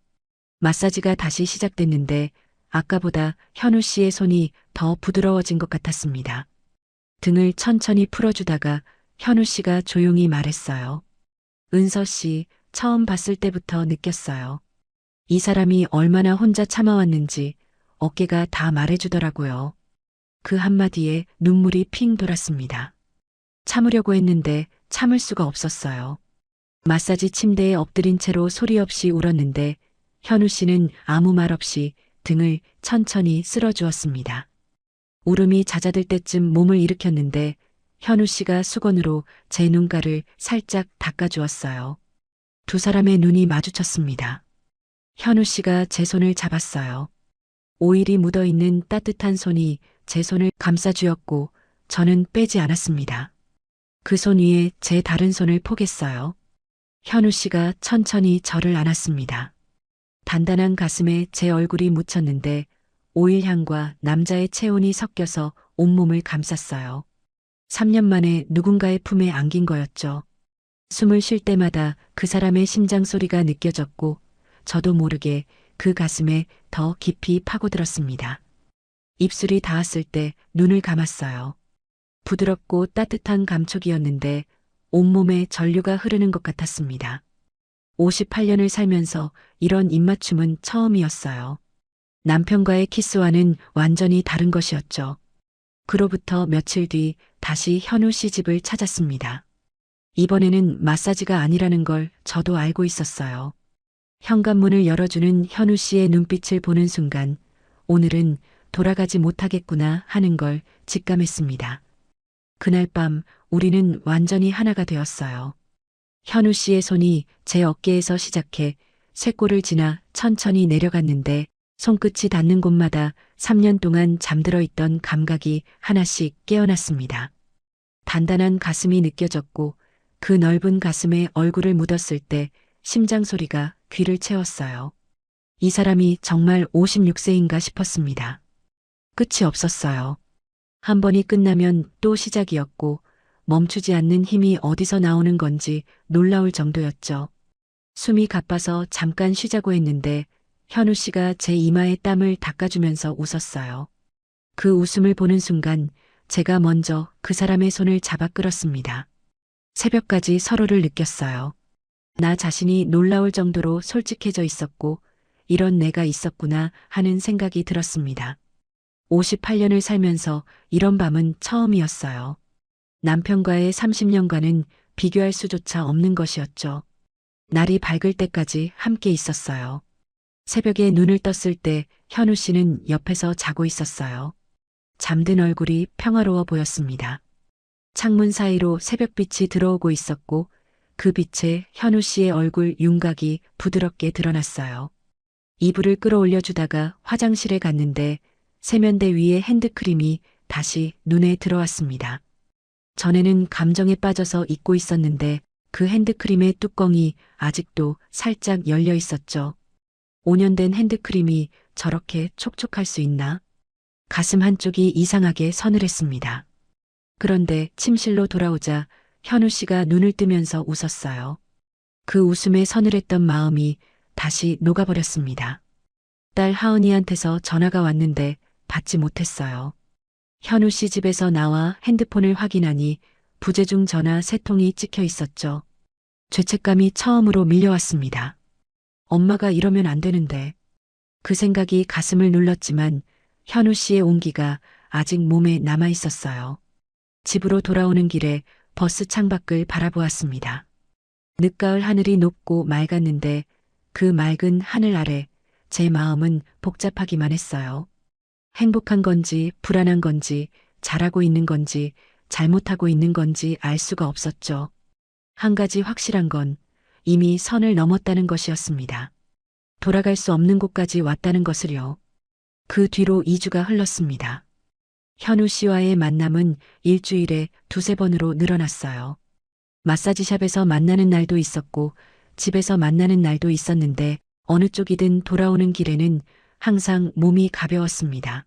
A: 마사지가 다시 시작됐는데 아까보다 현우 씨의 손이 더 부드러워진 것 같았습니다. 등을 천천히 풀어주다가 현우 씨가 조용히 말했어요. 은서 씨, 처음 봤을 때부터 느꼈어요. 이 사람이 얼마나 혼자 참아왔는지 어깨가 다 말해주더라고요. 그 한마디에 눈물이 핑 돌았습니다. 참으려고 했는데 참을 수가 없었어요. 마사지 침대에 엎드린 채로 소리 없이 울었는데 현우 씨는 아무 말 없이 등을 천천히 쓸어주었습니다. 울음이 잦아들 때쯤 몸을 일으켰는데 현우 씨가 수건으로 제 눈가를 살짝 닦아주었어요. 두 사람의 눈이 마주쳤습니다. 현우 씨가 제 손을 잡았어요. 오일이 묻어있는 따뜻한 손이 제 손을 감싸주었고 저는 빼지 않았습니다. 그 손 위에 제 다른 손을 포겠어요. 현우 씨가 천천히 저를 안았습니다. 단단한 가슴에 제 얼굴이 묻혔는데 오일 향과 남자의 체온이 섞여서 온몸을 감쌌어요. 3년 만에 누군가의 품에 안긴 거였죠. 숨을 쉴 때마다 그 사람의 심장 소리가 느껴졌고 저도 모르게 그 가슴에 더 깊이 파고들었습니다. 입술이 닿았을 때 눈을 감았어요. 부드럽고 따뜻한 감촉이었는데 온몸에 전류가 흐르는 것 같았습니다. 58년을 살면서 이런 입맞춤은 처음이었어요. 남편과의 키스와는 완전히 다른 것이었죠. 그로부터 며칠 뒤 다시 현우 씨 집을 찾았습니다. 이번에는 마사지가 아니라는 걸 저도 알고 있었어요. 현관문을 열어주는 현우 씨의 눈빛을 보는 순간 오늘은 돌아가지 못하겠구나 하는 걸 직감했습니다. 그날 밤 우리는 완전히 하나가 되었어요. 현우 씨의 손이 제 어깨에서 시작해 쇄골을 지나 천천히 내려갔는데 손끝이 닿는 곳마다 3년 동안 잠들어 있던 감각이 하나씩 깨어났습니다. 단단한 가슴이 느껴졌고 그 넓은 가슴에 얼굴을 묻었을 때 심장 소리가 귀를 채웠어요. 이 사람이 정말 56세인가 싶었습니다. 끝이 없었어요. 한 번이 끝나면 또 시작이었고 멈추지 않는 힘이 어디서 나오는 건지 놀라울 정도였죠. 숨이 가빠서 잠깐 쉬자고 했는데 현우 씨가 제 이마에 땀을 닦아주면서 웃었어요. 그 웃음을 보는 순간 제가 먼저 그 사람의 손을 잡아 끌었습니다. 새벽까지 서로를 느꼈어요. 나 자신이 놀라울 정도로 솔직해져 있었고 이런 내가 있었구나 하는 생각이 들었습니다. 58년을 살면서 이런 밤은 처음이었어요. 남편과의 30년간은 비교할 수조차 없는 것이었죠. 날이 밝을 때까지 함께 있었어요. 새벽에 눈을 떴을 때 현우 씨는 옆에서 자고 있었어요. 잠든 얼굴이 평화로워 보였습니다. 창문 사이로 새벽빛이 들어오고 있었고 그 빛에 현우 씨의 얼굴 윤곽이 부드럽게 드러났어요. 이불을 끌어올려 주다가 화장실에 갔는데 세면대 위에 핸드크림이 다시 눈에 들어왔습니다. 전에는 감정에 빠져서 잊고 있었는데 그 핸드크림의 뚜껑이 아직도 살짝 열려 있었죠. 5년 된 핸드크림이 저렇게 촉촉할 수 있나? 가슴 한쪽이 이상하게 서늘했습니다. 그런데 침실로 돌아오자 현우 씨가 눈을 뜨면서 웃었어요. 그 웃음에 서늘했던 마음이 다시 녹아버렸습니다. 딸 하은이한테서 전화가 왔는데 받지 못했어요. 현우 씨 집에서 나와 핸드폰을 확인하니 부재중 전화 3통이 찍혀 있었죠. 죄책감이 처음으로 밀려왔습니다. 엄마가 이러면 안 되는데. 그 생각이 가슴을 눌렀지만 현우 씨의 온기가 아직 몸에 남아 있었어요. 집으로 돌아오는 길에 버스 창밖을 바라보았습니다. 늦가을 하늘이 높고 맑았는데 그 맑은 하늘 아래 제 마음은 복잡하기만 했어요. 행복한 건지 불안한 건지 잘하고 있는 건지 잘못하고 있는 건지 알 수가 없었죠. 한 가지 확실한 건 이미 선을 넘었다는 것이었습니다. 돌아갈 수 없는 곳까지 왔다는 것을요. 그 뒤로 2주가 흘렀습니다. 현우 씨와의 만남은 일주일에 2~3번으로 늘어났어요. 마사지샵에서 만나는 날도 있었고 집에서 만나는 날도 있었는데 어느 쪽이든 돌아오는 길에는 항상 몸이 가벼웠습니다.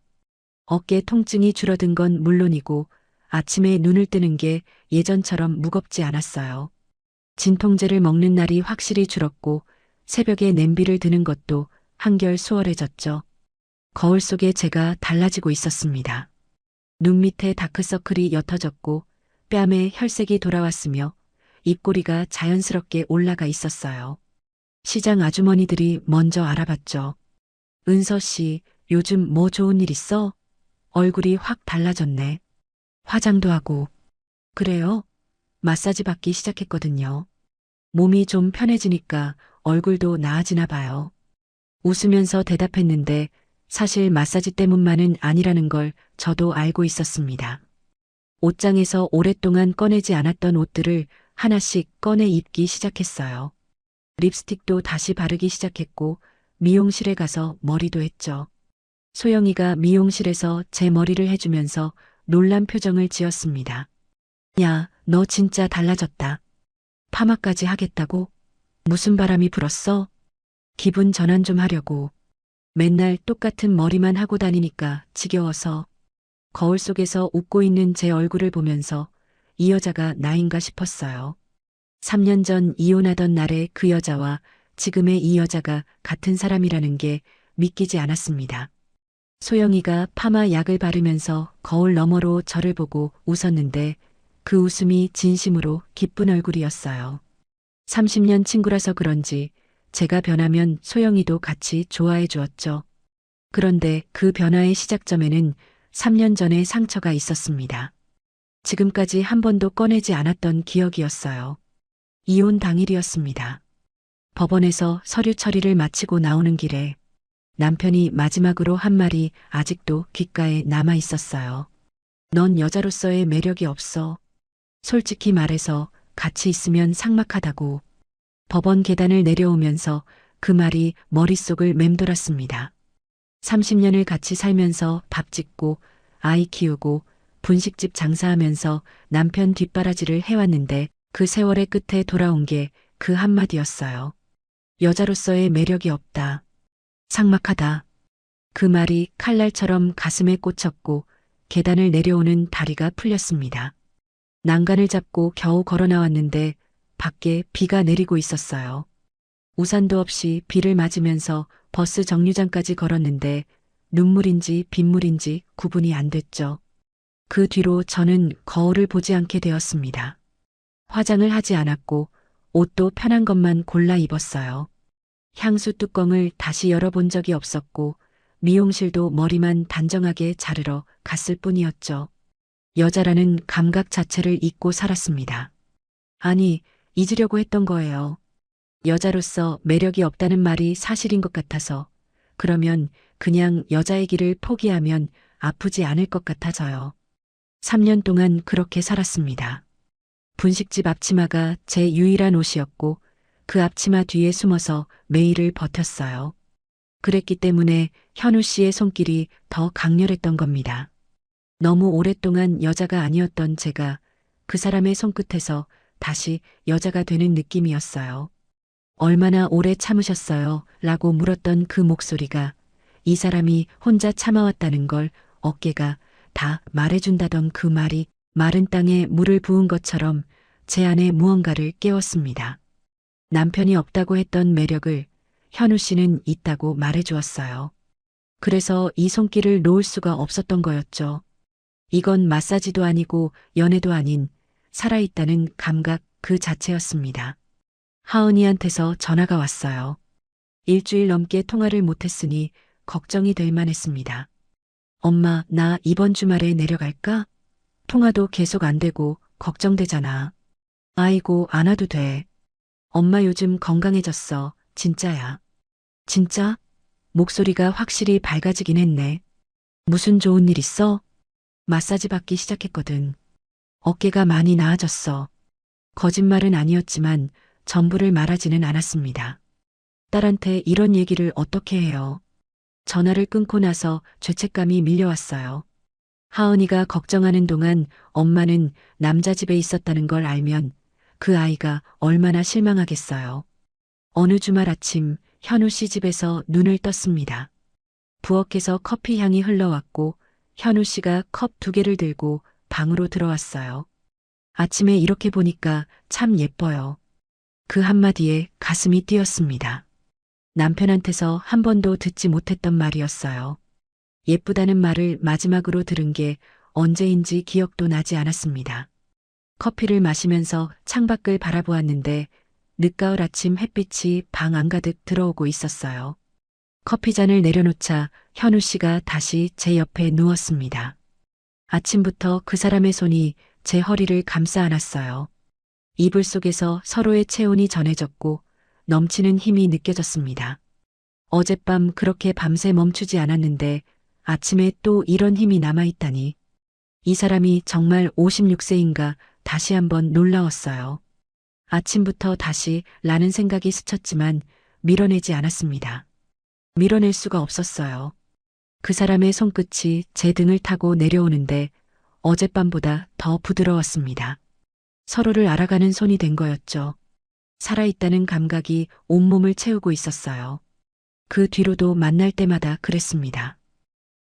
A: 어깨 통증이 줄어든 건 물론이고 아침에 눈을 뜨는 게 예전처럼 무겁지 않았어요. 진통제를 먹는 날이 확실히 줄었고 새벽에 냄비를 드는 것도 한결 수월해졌죠. 거울 속에 제가 달라지고 있었습니다. 눈 밑에 다크서클이 옅어졌고 뺨에 혈색이 돌아왔으며 입꼬리가 자연스럽게 올라가 있었어요. 시장 아주머니들이 먼저 알아봤죠. 은서 씨, 요즘 뭐 좋은 일 있어? 얼굴이 확 달라졌네. 화장도 하고. 그래요? 마사지 받기 시작했거든요. 몸이 좀 편해지니까 얼굴도 나아지나 봐요. 웃으면서 대답했는데 사실 마사지 때문만은 아니라는 걸 저도 알고 있었습니다. 옷장에서 오랫동안 꺼내지 않았던 옷들을 하나씩 꺼내 입기 시작했어요. 립스틱도 다시 바르기 시작했고 미용실에 가서 머리도 했죠. 소영이가 미용실에서 제 머리를 해주면서 놀란 표정을 지었습니다. 야, 너 진짜 달라졌다. 파마까지 하겠다고? 무슨 바람이 불었어? 기분 전환 좀 하려고. 맨날 똑같은 머리만 하고 다니니까 지겨워서. 거울 속에서 웃고 있는 제 얼굴을 보면서 이 여자가 나인가 싶었어요. 3년 전 이혼하던 날의 그 여자와 지금의 이 여자가 같은 사람이라는 게 믿기지 않았습니다. 소영이가 파마 약을 바르면서 거울 너머로 저를 보고 웃었는데 그 웃음이 진심으로 기쁜 얼굴이었어요. 30년 친구라서 그런지 제가 변하면 소영이도 같이 좋아해 주었죠. 그런데 그 변화의 시작점에는 3년 전의 상처가 있었습니다. 지금까지 한 번도 꺼내지 않았던 기억이었어요. 이혼 당일이었습니다. 법원에서 서류 처리를 마치고 나오는 길에 남편이 마지막으로 한 말이 아직도 귓가에 남아 있었어요. 넌 여자로서의 매력이 없어. 솔직히 말해서 같이 있으면 삭막하다고. 법원 계단을 내려오면서 그 말이 머릿속을 맴돌았습니다. 30년을 같이 살면서 밥 짓고 아이 키우고 분식집 장사하면서 남편 뒷바라지를 해왔는데 그 세월의 끝에 돌아온 게 그 한마디였어요. 여자로서의 매력이 없다. 삭막하다. 그 말이 칼날처럼 가슴에 꽂혔고 계단을 내려오는 다리가 풀렸습니다. 난간을 잡고 겨우 걸어 나왔는데 밖에 비가 내리고 있었어요. 우산도 없이 비를 맞으면서 버스 정류장까지 걸었는데 눈물인지 빗물인지 구분이 안 됐죠. 그 뒤로 저는 거울을 보지 않게 되었습니다. 화장을 하지 않았고 옷도 편한 것만 골라 입었어요. 향수 뚜껑을 다시 열어본 적이 없었고 미용실도 머리만 단정하게 자르러 갔을 뿐이었죠. 여자라는 감각 자체를 잊고 살았습니다. 아니, 잊으려고 했던 거예요. 여자로서 매력이 없다는 말이 사실인 것 같아서 그러면 그냥 여자의 길을 포기하면 아프지 않을 것 같아서요. 3년 동안 그렇게 살았습니다. 분식집 앞치마가 제 유일한 옷이었고 그 앞치마 뒤에 숨어서 매일을 버텼어요. 그랬기 때문에 현우 씨의 손길이 더 강렬했던 겁니다. 너무 오랫동안 여자가 아니었던 제가 그 사람의 손끝에서 다시 여자가 되는 느낌이었어요. 얼마나 오래 참으셨어요? 라고 물었던 그 목소리가 이 사람이 혼자 참아왔다는 걸 어깨가 다 말해준다던 그 말이 마른 땅에 물을 부은 것처럼 제 안에 무언가를 깨웠습니다. 남편이 없다고 했던 매력을 현우 씨는 있다고 말해주었어요. 그래서 이 손길을 놓을 수가 없었던 거였죠. 이건 마사지도 아니고 연애도 아닌 살아있다는 감각 그 자체였습니다. 하은이한테서 전화가 왔어요. 일주일 넘게 통화를 못했으니 걱정이 될 만했습니다. 엄마, 나 이번 주말에 내려갈까? 통화도 계속 안 되고 걱정되잖아. 아이고, 안 와도 돼. 엄마 요즘 건강해졌어. 진짜야. 진짜? 목소리가 확실히 밝아지긴 했네. 무슨 좋은 일 있어? 마사지 받기 시작했거든. 어깨가 많이 나아졌어. 거짓말은 아니었지만 전부를 말하지는 않았습니다. 딸한테 이런 얘기를 어떻게 해요? 전화를 끊고 나서 죄책감이 밀려왔어요. 하은이가 걱정하는 동안 엄마는 남자 집에 있었다는 걸 알면 그 아이가 얼마나 실망하겠어요. 어느 주말 아침 현우 씨 집에서 눈을 떴습니다. 부엌에서 커피 향이 흘러왔고 현우 씨가 컵 2개를 들고 방으로 들어왔어요. 아침에 이렇게 보니까 참 예뻐요. 그 한마디에 가슴이 뛰었습니다. 남편한테서 한 번도 듣지 못했던 말이었어요. 예쁘다는 말을 마지막으로 들은 게 언제인지 기억도 나지 않았습니다. 커피를 마시면서 창밖을 바라보았는데 늦가을 아침 햇빛이 방 안가득 들어오고 있었어요. 커피잔을 내려놓자 현우 씨가 다시 제 옆에 누웠습니다. 아침부터 그 사람의 손이 제 허리를 감싸 안았어요. 이불 속에서 서로의 체온이 전해졌고 넘치는 힘이 느껴졌습니다. 어젯밤 그렇게 밤새 멈추지 않았는데 아침에 또 이런 힘이 남아있다니. 이 사람이 정말 56세인가 다시 한번 놀라웠어요. 아침부터 다시 라는 생각이 스쳤지만 밀어내지 않았습니다. 밀어낼 수가 없었어요. 그 사람의 손끝이 제 등을 타고 내려오는데 어젯밤보다 더 부드러웠습니다. 서로를 알아가는 손이 된 거였죠. 살아있다는 감각이 온몸을 채우고 있었어요. 그 뒤로도 만날 때마다 그랬습니다.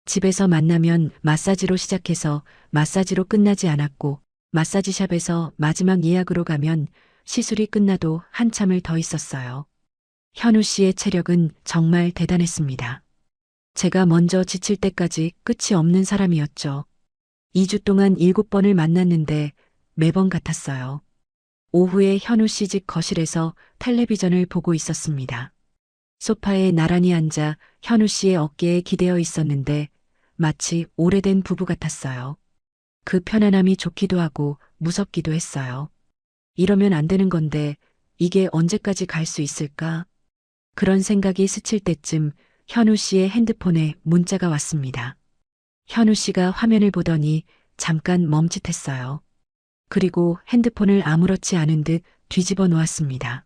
A: 집에서 만나면 마사지로 시작해서 마사지로 끝나지 않았고 마사지샵에서 마지막 예약으로 가면 시술이 끝나도 한참을 더 있었어요. 현우 씨의 체력은 정말 대단했습니다. 제가 먼저 지칠 때까지 끝이 없는 사람이었죠. 2주 동안 7번을 만났는데 매번 같았어요. 오후에 현우 씨 집 거실에서 텔레비전을 보고 있었습니다. 소파에 나란히 앉아 현우 씨의 어깨에 기대어 있었는데 마치 오래된 부부 같았어요. 그 편안함이 좋기도 하고 무섭기도 했어요. 이러면 안 되는 건데 이게 언제까지 갈 수 있을까? 그런 생각이 스칠 때쯤 현우 씨의 핸드폰에 문자가 왔습니다. 현우 씨가 화면을 보더니 잠깐 멈칫했어요. 그리고 핸드폰을 아무렇지 않은 듯 뒤집어 놓았습니다.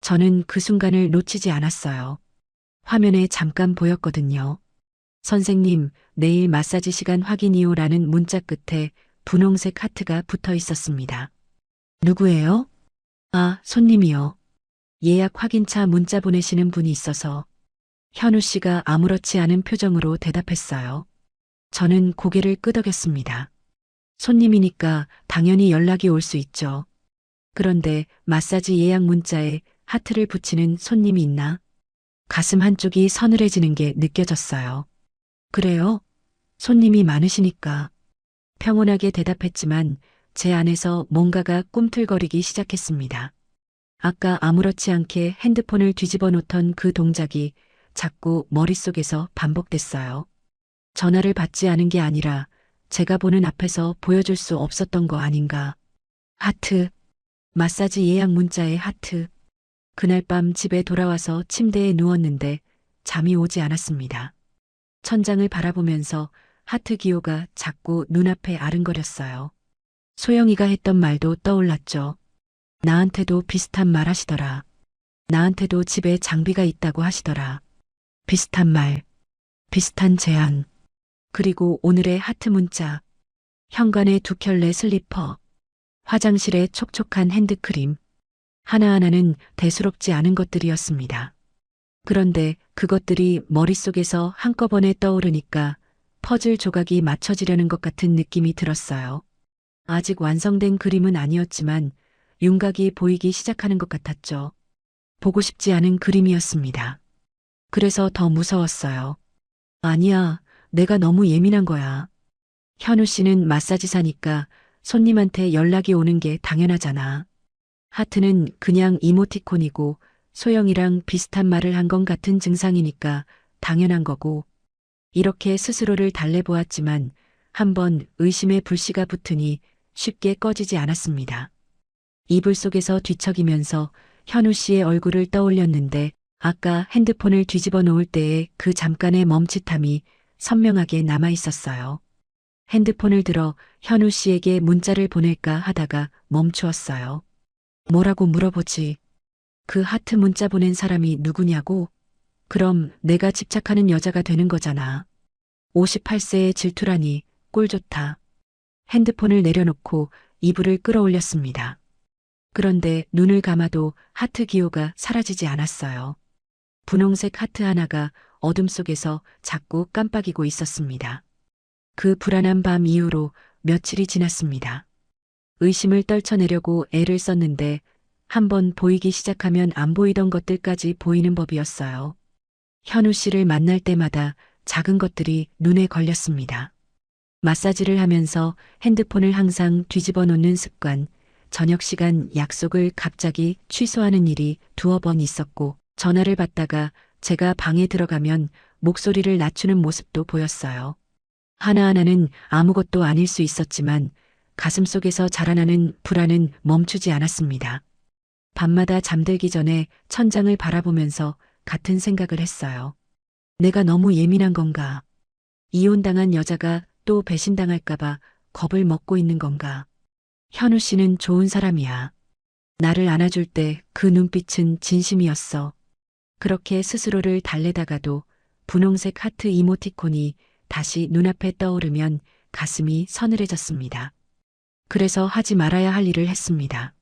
A: 저는 그 순간을 놓치지 않았어요. 화면에 잠깐 보였거든요. 선생님, 내일 마사지 시간 확인이요라는 문자 끝에 분홍색 하트가 붙어 있었습니다. 누구예요? 아, 손님이요. 예약 확인차 문자 보내시는 분이 있어서. 현우 씨가 아무렇지 않은 표정으로 대답했어요. 저는 고개를 끄덕였습니다. 손님이니까 당연히 연락이 올 수 있죠. 그런데 마사지 예약 문자에 하트를 붙이는 손님이 있나? 가슴 한쪽이 서늘해지는 게 느껴졌어요. 그래요? 손님이 많으시니까. 평온하게 대답했지만 제 안에서 뭔가가 꿈틀거리기 시작했습니다. 아까 아무렇지 않게 핸드폰을 뒤집어 놓던 그 동작이 자꾸 머릿속에서 반복됐어요. 전화를 받지 않은 게 아니라 제가 보는 앞에서 보여줄 수 없었던 거 아닌가. 하트. 마사지 예약 문자에 하트. 그날 밤 집에 돌아와서 침대에 누웠는데 잠이 오지 않았습니다. 천장을 바라보면서 하트 기호가 자꾸 눈앞에 아른거렸어요. 소영이가 했던 말도 떠올랐죠. 나한테도 비슷한 말 하시더라. 나한테도 집에 장비가 있다고 하시더라. 비슷한 말, 비슷한 제안. 그리고 오늘의 하트 문자. 현관에 2켤레 슬리퍼. 화장실에 촉촉한 핸드크림. 하나하나는 대수롭지 않은 것들이었습니다. 그런데 그것들이 머릿속에서 한꺼번에 떠오르니까 퍼즐 조각이 맞춰지려는 것 같은 느낌이 들었어요. 아직 완성된 그림은 아니었지만 윤곽이 보이기 시작하는 것 같았죠. 보고 싶지 않은 그림이었습니다. 그래서 더 무서웠어요. 아니야, 내가 너무 예민한 거야. 현우 씨는 마사지사니까 손님한테 연락이 오는 게 당연하잖아. 하트는 그냥 이모티콘이고 소영이랑 비슷한 말을 한 건 같은 증상이니까 당연한 거고. 이렇게 스스로를 달래보았지만 한번 의심의 불씨가 붙으니 쉽게 꺼지지 않았습니다. 이불 속에서 뒤척이면서 현우 씨의 얼굴을 떠올렸는데 아까 핸드폰을 뒤집어 놓을 때의 그 잠깐의 멈칫함이 선명하게 남아 있었어요. 핸드폰을 들어 현우 씨에게 문자를 보낼까 하다가 멈추었어요. 뭐라고 물어보지? 그 하트 문자 보낸 사람이 누구냐고? 그럼 내가 집착하는 여자가 되는 거잖아. 58세의 질투라니 꼴 좋다. 핸드폰을 내려놓고 이불을 끌어올렸습니다. 그런데 눈을 감아도 하트 기호가 사라지지 않았어요. 분홍색 하트 하나가 어둠 속에서 자꾸 깜빡이고 있었습니다. 그 불안한 밤 이후로 며칠이 지났습니다. 의심을 떨쳐내려고 애를 썼는데 한번 보이기 시작하면 안 보이던 것들까지 보이는 법이었어요. 현우 씨를 만날 때마다 작은 것들이 눈에 걸렸습니다. 마사지를 하면서 핸드폰을 항상 뒤집어 놓는 습관, 저녁 시간 약속을 갑자기 취소하는 일이 두어 번 있었고, 전화를 받다가 제가 방에 들어가면 목소리를 낮추는 모습도 보였어요. 하나하나는 아무것도 아닐 수 있었지만 가슴속에서 자라나는 불안은 멈추지 않았습니다. 밤마다 잠들기 전에 천장을 바라보면서 같은 생각을 했어요. 내가 너무 예민한 건가? 이혼당한 여자가 또 배신당할까봐 겁을 먹고 있는 건가? 현우 씨는 좋은 사람이야. 나를 안아줄 때 그 눈빛은 진심이었어. 그렇게 스스로를 달래다가도 분홍색 하트 이모티콘이 다시 눈앞에 떠오르면 가슴이 서늘해졌습니다. 그래서 하지 말아야 할 일을 했습니다.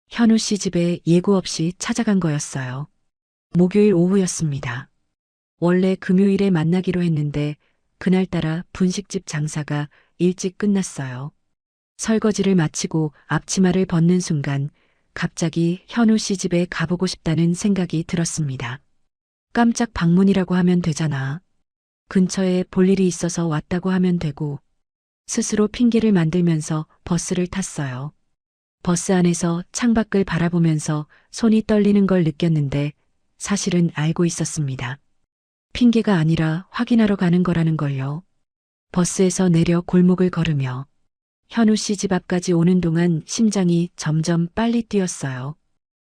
A: 현우 씨 집에 예고 없이 찾아간 거였어요. 목요일 오후였습니다. 원래 금요일에 만나기로 했는데 그날따라 분식집 장사가 일찍 끝났어요. 설거지를 마치고 앞치마를 벗는 순간 갑자기 현우 씨 집에 가보고 싶다는 생각이 들었습니다. 깜짝 방문이라고 하면 되잖아. 근처에 볼 일이 있어서 왔다고 하면 되고, 스스로 핑계를 만들면서 버스를 탔어요. 버스 안에서 창밖을 바라보면서 손이 떨리는 걸 느꼈는데 사실은 알고 있었습니다. 핑계가 아니라 확인하러 가는 거라는 걸요. 버스에서 내려 골목을 걸으며 현우 씨 집 앞까지 오는 동안 심장이 점점 빨리 뛰었어요.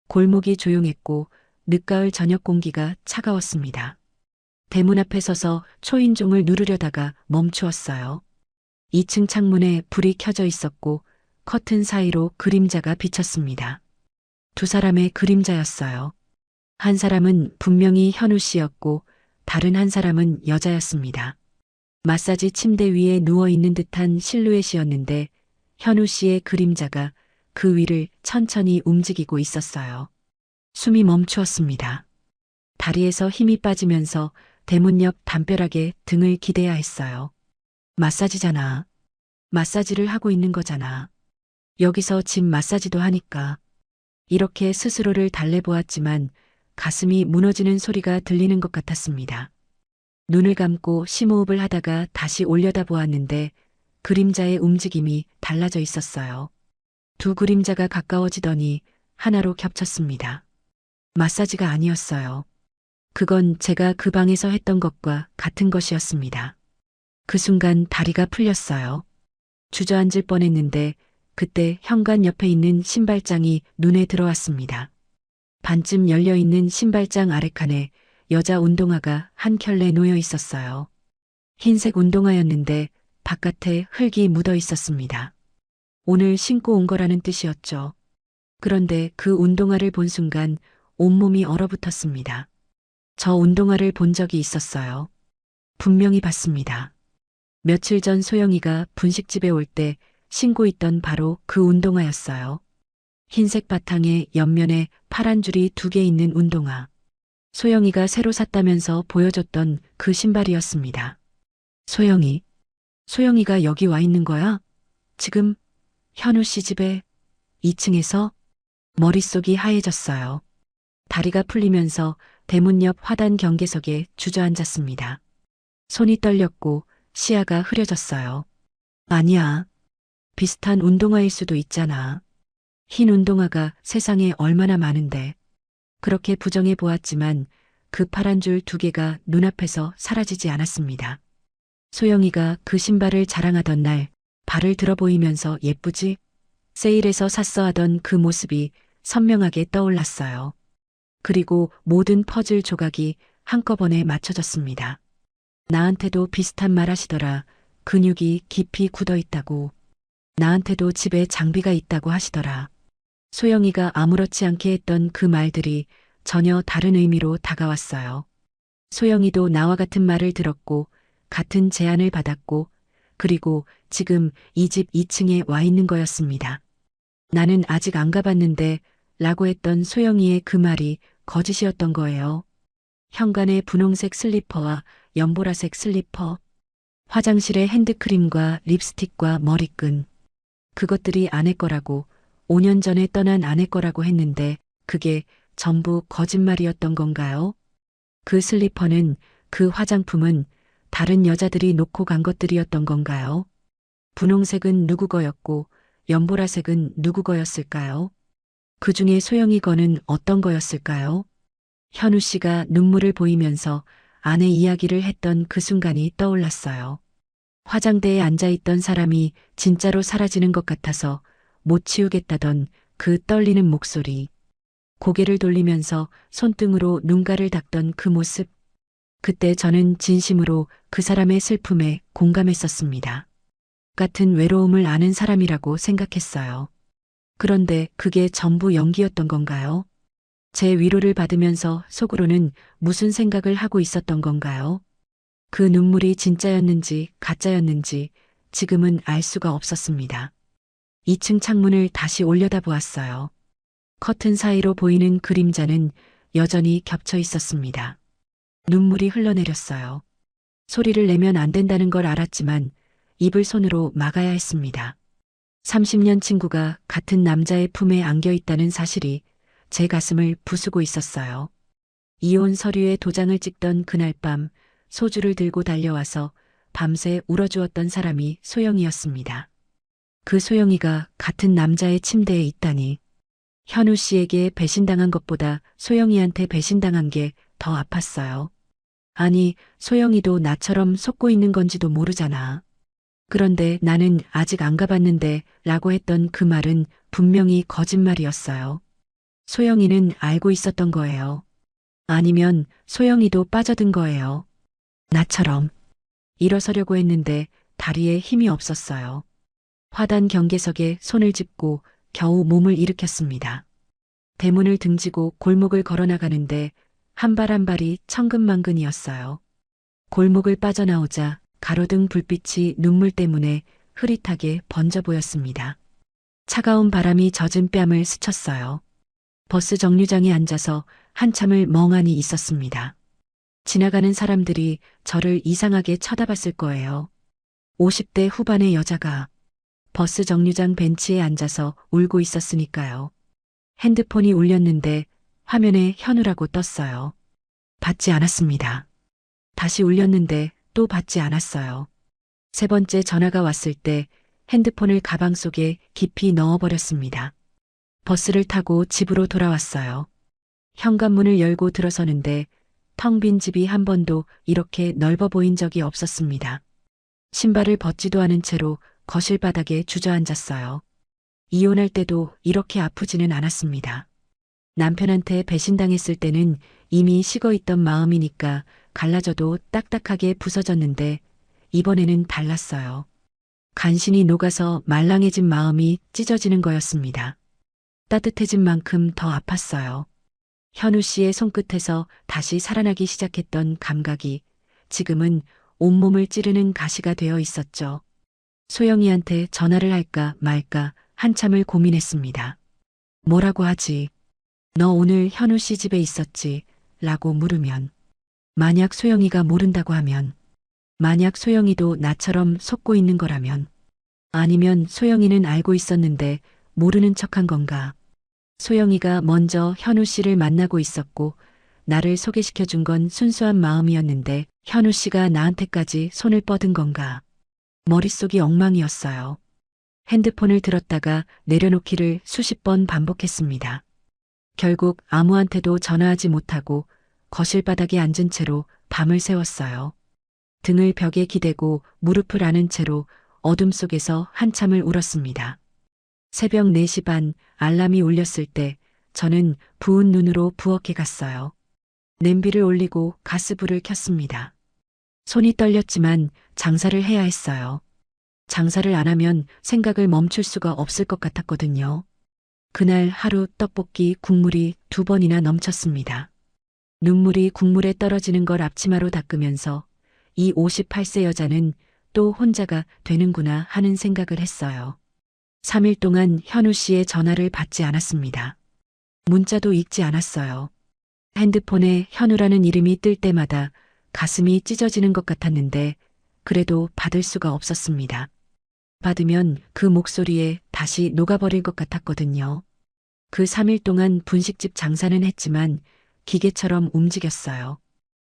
A: 골목이 조용했고 늦가을 저녁 공기가 차가웠습니다. 대문 앞에 서서 초인종을 누르려다가 멈추었어요. 2층 창문에 불이 켜져 있었고 커튼 사이로 그림자가 비쳤습니다. 두 사람의 그림자였어요. 한 사람은 분명히 현우 씨였고 다른 한 사람은 여자였습니다. 마사지 침대 위에 누워있는 듯한 실루엣이었는데 현우 씨의 그림자가 그 위를 천천히 움직이고 있었어요. 숨이 멈추었습니다. 다리에서 힘이 빠지면서 대문 옆 담벼락에 등을 기대야 했어요. 마사지잖아. 마사지를 하고 있는 거잖아. 여기서 집 마사지도 하니까. 이렇게 스스로를 달래보았지만 가슴이 무너지는 소리가 들리는 것 같았습니다. 눈을 감고 심호흡을 하다가 다시 올려다보았는데 그림자의 움직임이 달라져 있었어요. 두 그림자가 가까워지더니 하나로 겹쳤습니다. 마사지가 아니었어요. 그건 제가 그 방에서 했던 것과 같은 것이었습니다. 그 순간 다리가 풀렸어요. 주저앉을 뻔했는데 그때 현관 옆에 있는 신발장이 눈에 들어왔습니다. 반쯤 열려있는 신발장 아래칸에 여자 운동화가 한 켤레 놓여 있었어요. 흰색 운동화였는데 바깥에 흙이 묻어 있었습니다. 오늘 신고 온 거라는 뜻이었죠. 그런데 그 운동화를 본 순간 온몸이 얼어붙었습니다. 저 운동화를 본 적이 있었어요. 분명히 봤습니다. 며칠 전 소영이가 분식집에 올 때 신고 있던 바로 그 운동화였어요. 흰색 바탕에 옆면에 파란 줄이 2개 있는 운동화. 소영이가 새로 샀다면서 보여줬던 그 신발이었습니다. 소영이가 여기 와 있는 거야? 지금 현우 씨 집에 2층에서 머릿속이 하얘졌어요. 다리가 풀리면서 대문 옆 화단 경계석에 주저앉았습니다. 손이 떨렸고 시야가 흐려졌어요. 아니야. 비슷한 운동화일 수도 있잖아. 흰 운동화가 세상에 얼마나 많은데. 그렇게 부정해 보았지만 그 파란 줄 2개가 눈앞에서 사라지지 않았습니다. 소영이가 그 신발을 자랑하던 날 발을 들어 보이면서 예쁘지? 세일에서 샀어 하던 그 모습이 선명하게 떠올랐어요. 그리고 모든 퍼즐 조각이 한꺼번에 맞춰졌습니다. 나한테도 비슷한 말 하시더라. 근육이 깊이 굳어 있다고. 나한테도 집에 장비가 있다고 하시더라. 소영이가 아무렇지 않게 했던 그 말들이 전혀 다른 의미로 다가왔어요. 소영이도 나와 같은 말을 들었고 같은 제안을 받았고 그리고 지금 이 집 2층에 와 있는 거였습니다. 나는 아직 안 가봤는데 라고 했던 소영이의 그 말이 거짓이었던 거예요. 현관에 분홍색 슬리퍼와 연보라색 슬리퍼, 화장실에 핸드크림과 립스틱과 머리끈. 그것들이 아내 거라고 5년 전에 떠난 아내 거라고 했는데 그게 전부 거짓말이었던 건가요? 그 슬리퍼는, 그 화장품은 다른 여자들이 놓고 간 것들이었던 건가요? 분홍색은 누구 거였고 연보라색은 누구 거였을까요? 그 중에 소영이 거는 어떤 거였을까요? 현우 씨가 눈물을 보이면서 아내 이야기를 했던 그 순간이 떠올랐어요. 화장대에 앉아있던 사람이 진짜로 사라지는 것 같아서 못 치우겠다던 그 떨리는 목소리. 고개를 돌리면서 손등으로 눈가를 닦던 그 모습. 그때 저는 진심으로 그 사람의 슬픔에 공감했었습니다. 같은 외로움을 아는 사람이라고 생각했어요. 그런데 그게 전부 연기였던 건가요? 제 위로를 받으면서 속으로는 무슨 생각을 하고 있었던 건가요? 그 눈물이 진짜였는지 가짜였는지 지금은 알 수가 없었습니다. 2층 창문을 다시 올려다보았어요. 커튼 사이로 보이는 그림자는 여전히 겹쳐 있었습니다. 눈물이 흘러내렸어요. 소리를 내면 안 된다는 걸 알았지만 입을 손으로 막아야 했습니다. 30년 친구가 같은 남자의 품에 안겨 있다는 사실이 제 가슴을 부수고 있었어요. 이혼 서류에 도장을 찍던 그날 밤 소주를 들고 달려와서 밤새 울어주었던 사람이 소영이었습니다. 그 소영이가 같은 남자의 침대에 있다니. 현우 씨에게 배신당한 것보다 소영이한테 배신당한 게 더 아팠어요. 아니, 소영이도 나처럼 속고 있는 건지도 모르잖아. 그런데 나는 아직 안 가봤는데 라고 했던 그 말은 분명히 거짓말이었어요. 소영이는 알고 있었던 거예요. 아니면 소영이도 빠져든 거예요. 나처럼. 일어서려고 했는데 다리에 힘이 없었어요. 화단 경계석에 손을 짚고 겨우 몸을 일으켰습니다. 대문을 등지고 골목을 걸어나가는데 한 발 한 발이 천근만근이었어요. 골목을 빠져나오자 가로등 불빛이 눈물 때문에 흐릿하게 번져 보였습니다. 차가운 바람이 젖은 뺨을 스쳤어요. 버스 정류장에 앉아서 한참을 멍하니 있었습니다. 지나가는 사람들이 저를 이상하게 쳐다봤을 거예요. 50대 후반의 여자가 버스 정류장 벤치에 앉아서 울고 있었으니까요. 핸드폰이 울렸는데 화면에 현우라고 떴어요. 받지 않았습니다. 다시 울렸는데 또 받지 않았어요. 세 번째 전화가 왔을 때 핸드폰을 가방 속에 깊이 넣어버렸습니다. 버스를 타고 집으로 돌아왔어요. 현관문을 열고 들어서는데 텅 빈 집이 한 번도 이렇게 넓어 보인 적이 없었습니다. 신발을 벗지도 않은 채로 거실 바닥에 주저앉았어요. 이혼할 때도 이렇게 아프지는 않았습니다. 남편한테 배신당했을 때는 이미 식어 있던 마음이니까 갈라져도 딱딱하게 부서졌는데 이번에는 달랐어요. 간신히 녹아서 말랑해진 마음이 찢어지는 거였습니다. 따뜻해진 만큼 더 아팠어요. 현우 씨의 손끝에서 다시 살아나기 시작했던 감각이 지금은 온몸을 찌르는 가시가 되어 있었죠. 소영이한테 전화를 할까 말까 한참을 고민했습니다. 뭐라고 하지? 너 오늘 현우 씨 집에 있었지? 라고 물으면. 만약 소영이가 모른다고 하면. 만약 소영이도 나처럼 속고 있는 거라면. 아니면 소영이는 알고 있었는데 모르는 척한 건가? 소영이가 먼저 현우 씨를 만나고 있었고 나를 소개시켜 준 건 순수한 마음이었는데 현우 씨가 나한테까지 손을 뻗은 건가? 머릿속이 엉망이었어요. 핸드폰을 들었다가 내려놓기를 수십 번 반복했습니다. 결국 아무한테도 전화하지 못하고 거실 바닥에 앉은 채로 밤을 새웠어요. 등을 벽에 기대고 무릎을 안은 채로 어둠 속에서 한참을 울었습니다. 새벽 4시 반 알람이 울렸을 때 저는 부은 눈으로 부엌에 갔어요. 냄비를 올리고 가스불을 켰습니다. 손이 떨렸지만 장사를 해야 했어요. 장사를 안 하면 생각을 멈출 수가 없을 것 같았거든요. 그날 하루 떡볶이 국물이 2번이나 넘쳤습니다. 눈물이 국물에 떨어지는 걸 앞치마로 닦으면서 이 58세 여자는 또 혼자가 되는구나 하는 생각을 했어요. 3일 동안 현우 씨의 전화를 받지 않았습니다. 문자도 읽지 않았어요. 핸드폰에 현우라는 이름이 뜰 때마다 가슴이 찢어지는 것 같았는데 그래도 받을 수가 없었습니다. 받으면 그 목소리에 다시 녹아버릴 것 같았거든요. 그 3일 동안 분식집 장사는 했지만 기계처럼 움직였어요.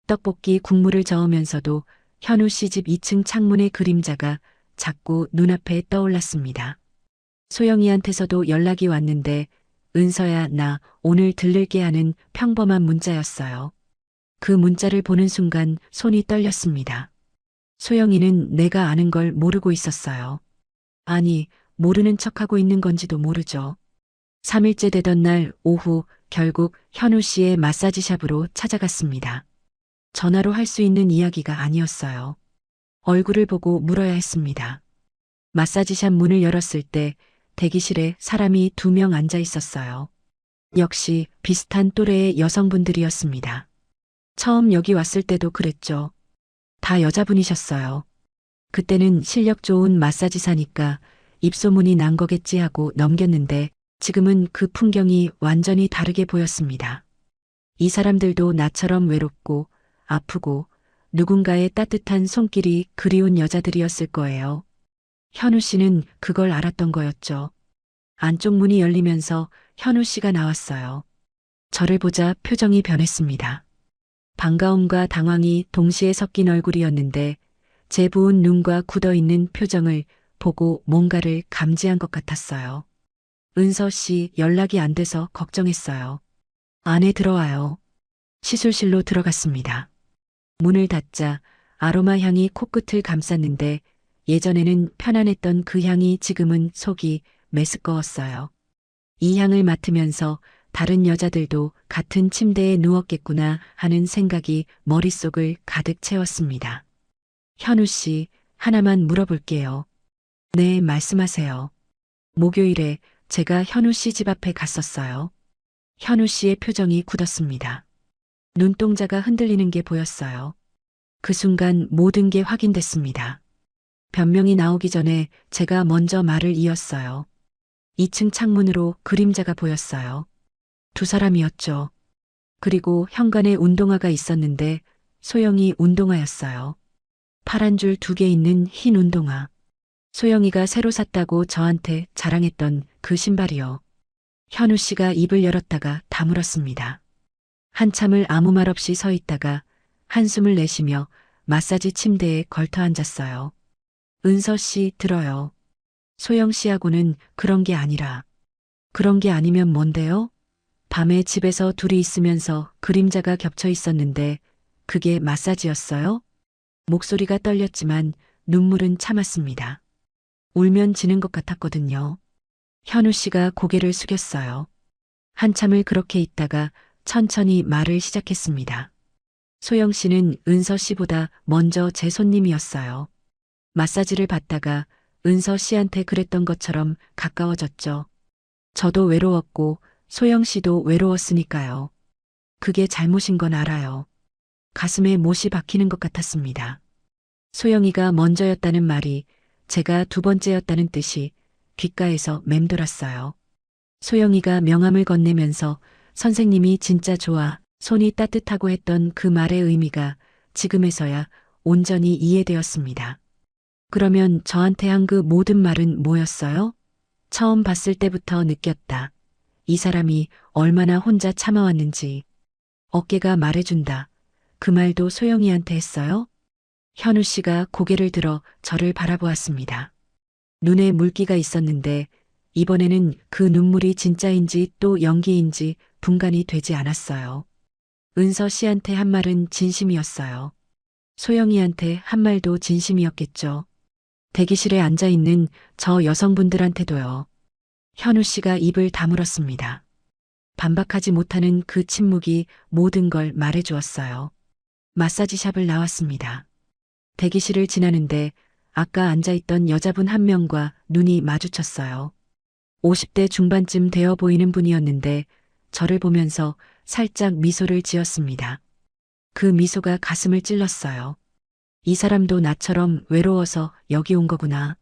A: 떡볶이 국물을 저으면서도 현우 씨 집 2층 창문의 그림자가 자꾸 눈앞에 떠올랐습니다. 소영이한테서도 연락이 왔는데 은서야 나 오늘 들를게 하는 평범한 문자였어요. 그 문자를 보는 순간 손이 떨렸습니다. 소영이는 내가 아는 걸 모르고 있었어요. 아니, 모르는 척하고 있는 건지도 모르죠. 3일째 되던 날 오후 결국 현우 씨의 마사지샵으로 찾아갔습니다. 전화로 할 수 있는 이야기가 아니었어요. 얼굴을 보고 물어야 했습니다. 마사지샵 문을 열었을 때 대기실에 사람이 2명 앉아 있었어요. 역시 비슷한 또래의 여성분들이었습니다. 처음 여기 왔을 때도 그랬죠. 다 여자분이셨어요. 그때는 실력 좋은 마사지사니까 입소문이 난 거겠지 하고 넘겼는데 지금은 그 풍경이 완전히 다르게 보였습니다. 이 사람들도 나처럼 외롭고 아프고 누군가의 따뜻한 손길이 그리운 여자들이었을 거예요. 현우 씨는 그걸 알았던 거였죠. 안쪽 문이 열리면서 현우 씨가 나왔어요. 저를 보자 표정이 변했습니다. 반가움과 당황이 동시에 섞인 얼굴이었는데 제 부은 눈과 굳어있는 표정을 보고 뭔가를 감지한 것 같았어요. 은서 씨 연락이 안 돼서 걱정했어요. 안에 들어와요. 시술실로 들어갔습니다. 문을 닫자 아로마 향이 코끝을 감쌌는데 예전에는 편안했던 그 향이 지금은 속이 메스꺼웠어요. 이 향을 맡으면서 다른 여자들도 같은 침대에 누웠겠구나 하는 생각이 머릿속을 가득 채웠습니다. 현우 씨, 하나만 물어볼게요. 네, 말씀하세요. 목요일에 제가 현우 씨 집 앞에 갔었어요. 현우 씨의 표정이 굳었습니다. 눈동자가 흔들리는 게 보였어요. 그 순간 모든 게 확인됐습니다. 변명이 나오기 전에 제가 먼저 말을 이었어요. 2층 창문으로 그림자가 보였어요. 2사람이었죠. 그리고 현관에 운동화가 있었는데 소영이 운동화였어요. 파란 줄 2개 있는 흰 운동화. 소영이가 새로 샀다고 저한테 자랑했던 그 신발이요. 현우 씨가 입을 열었다가 다물었습니다. 한참을 아무 말 없이 서 있다가 한숨을 내쉬며 마사지 침대에 걸터 앉았어요. 은서 씨 들어요. 소영 씨하고는 그런 게 아니라. 그런 게 아니면 뭔데요? 밤에 집에서 둘이 있으면서 그림자가 겹쳐 있었는데 그게 마사지였어요? 목소리가 떨렸지만 눈물은 참았습니다. 울면 지는 것 같았거든요. 현우 씨가 고개를 숙였어요. 한참을 그렇게 있다가 천천히 말을 시작했습니다. 소영 씨는 은서 씨보다 먼저 제 손님이었어요. 마사지를 받다가 은서 씨한테 그랬던 것처럼 가까워졌죠. 저도 외로웠고 소영 씨도 외로웠으니까요. 그게 잘못인 건 알아요. 가슴에 못이 박히는 것 같았습니다. 소영이가 먼저였다는 말이 제가 2번째였다는 뜻이 귓가에서 맴돌았어요. 소영이가 명함을 건네면서 선생님이 진짜 좋아, 손이 따뜻하고 했던 그 말의 의미가 지금에서야 온전히 이해되었습니다. 그러면 저한테 한 그 모든 말은 뭐였어요? 처음 봤을 때부터 느꼈다. 이 사람이 얼마나 혼자 참아왔는지. 어깨가 말해준다. 그 말도 소영이한테 했어요? 현우 씨가 고개를 들어 저를 바라보았습니다. 눈에 물기가 있었는데 이번에는 그 눈물이 진짜인지 또 연기인지 분간이 되지 않았어요. 은서 씨한테 한 말은 진심이었어요. 소영이한테 한 말도 진심이었겠죠. 대기실에 앉아있는 저 여성분들한테도요. 현우 씨가 입을 다물었습니다. 반박하지 못하는 그 침묵이 모든 걸 말해주었어요. 마사지샵을 나왔습니다. 대기실을 지나는데 아까 앉아있던 여자분 한 명과 눈이 마주쳤어요. 50대 중반쯤 되어 보이는 분이었는데 저를 보면서 살짝 미소를 지었습니다. 그 미소가 가슴을 찔렀어요. 이 사람도 나처럼 외로워서 여기 온 거구나.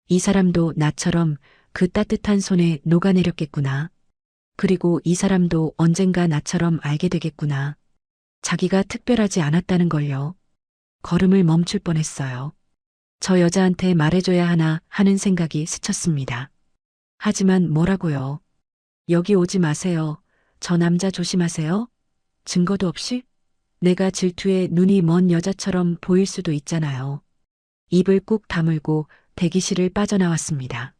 A: 이 사람도 나처럼 그 따뜻한 손에 녹아내렸겠구나. 그리고 이 사람도 언젠가 나처럼 알게 되겠구나. 자기가 특별하지 않았다는 걸요. 걸음을 멈출 뻔했어요. 저 여자한테 말해줘야 하나 하는 생각이 스쳤습니다. 하지만 뭐라고요? 여기 오지 마세요. 저 남자 조심하세요. 증거도 없이? 내가 질투에 눈이 먼 여자처럼 보일 수도 있잖아요. 입을 꾹 다물고 대기실을 빠져나왔습니다.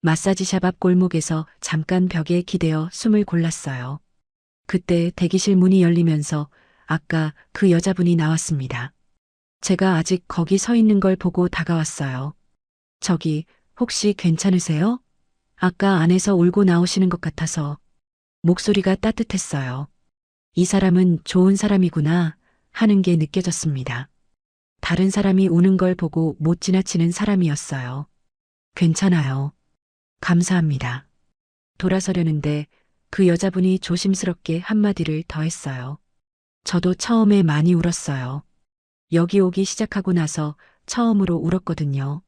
A: 마사지샵 앞 골목에서 잠깐 벽에 기대어 숨을 골랐어요. 그때 대기실 문이 열리면서 아까 그 여자분이 나왔습니다. 제가 아직 거기 서 있는 걸 보고 다가왔어요. 저기, 혹시 괜찮으세요? 아까 안에서 울고 나오시는 것 같아서. 목소리가 따뜻했어요. 이 사람은 좋은 사람이구나 하는 게 느껴졌습니다. 다른 사람이 우는 걸 보고 못 지나치는 사람이었어요. 괜찮아요. 감사합니다. 돌아서려는데 그 여자분이 조심스럽게 한마디를 더 했어요. 저도 처음에 많이 울었어요. 여기 오기 시작하고 나서 처음으로 울었거든요.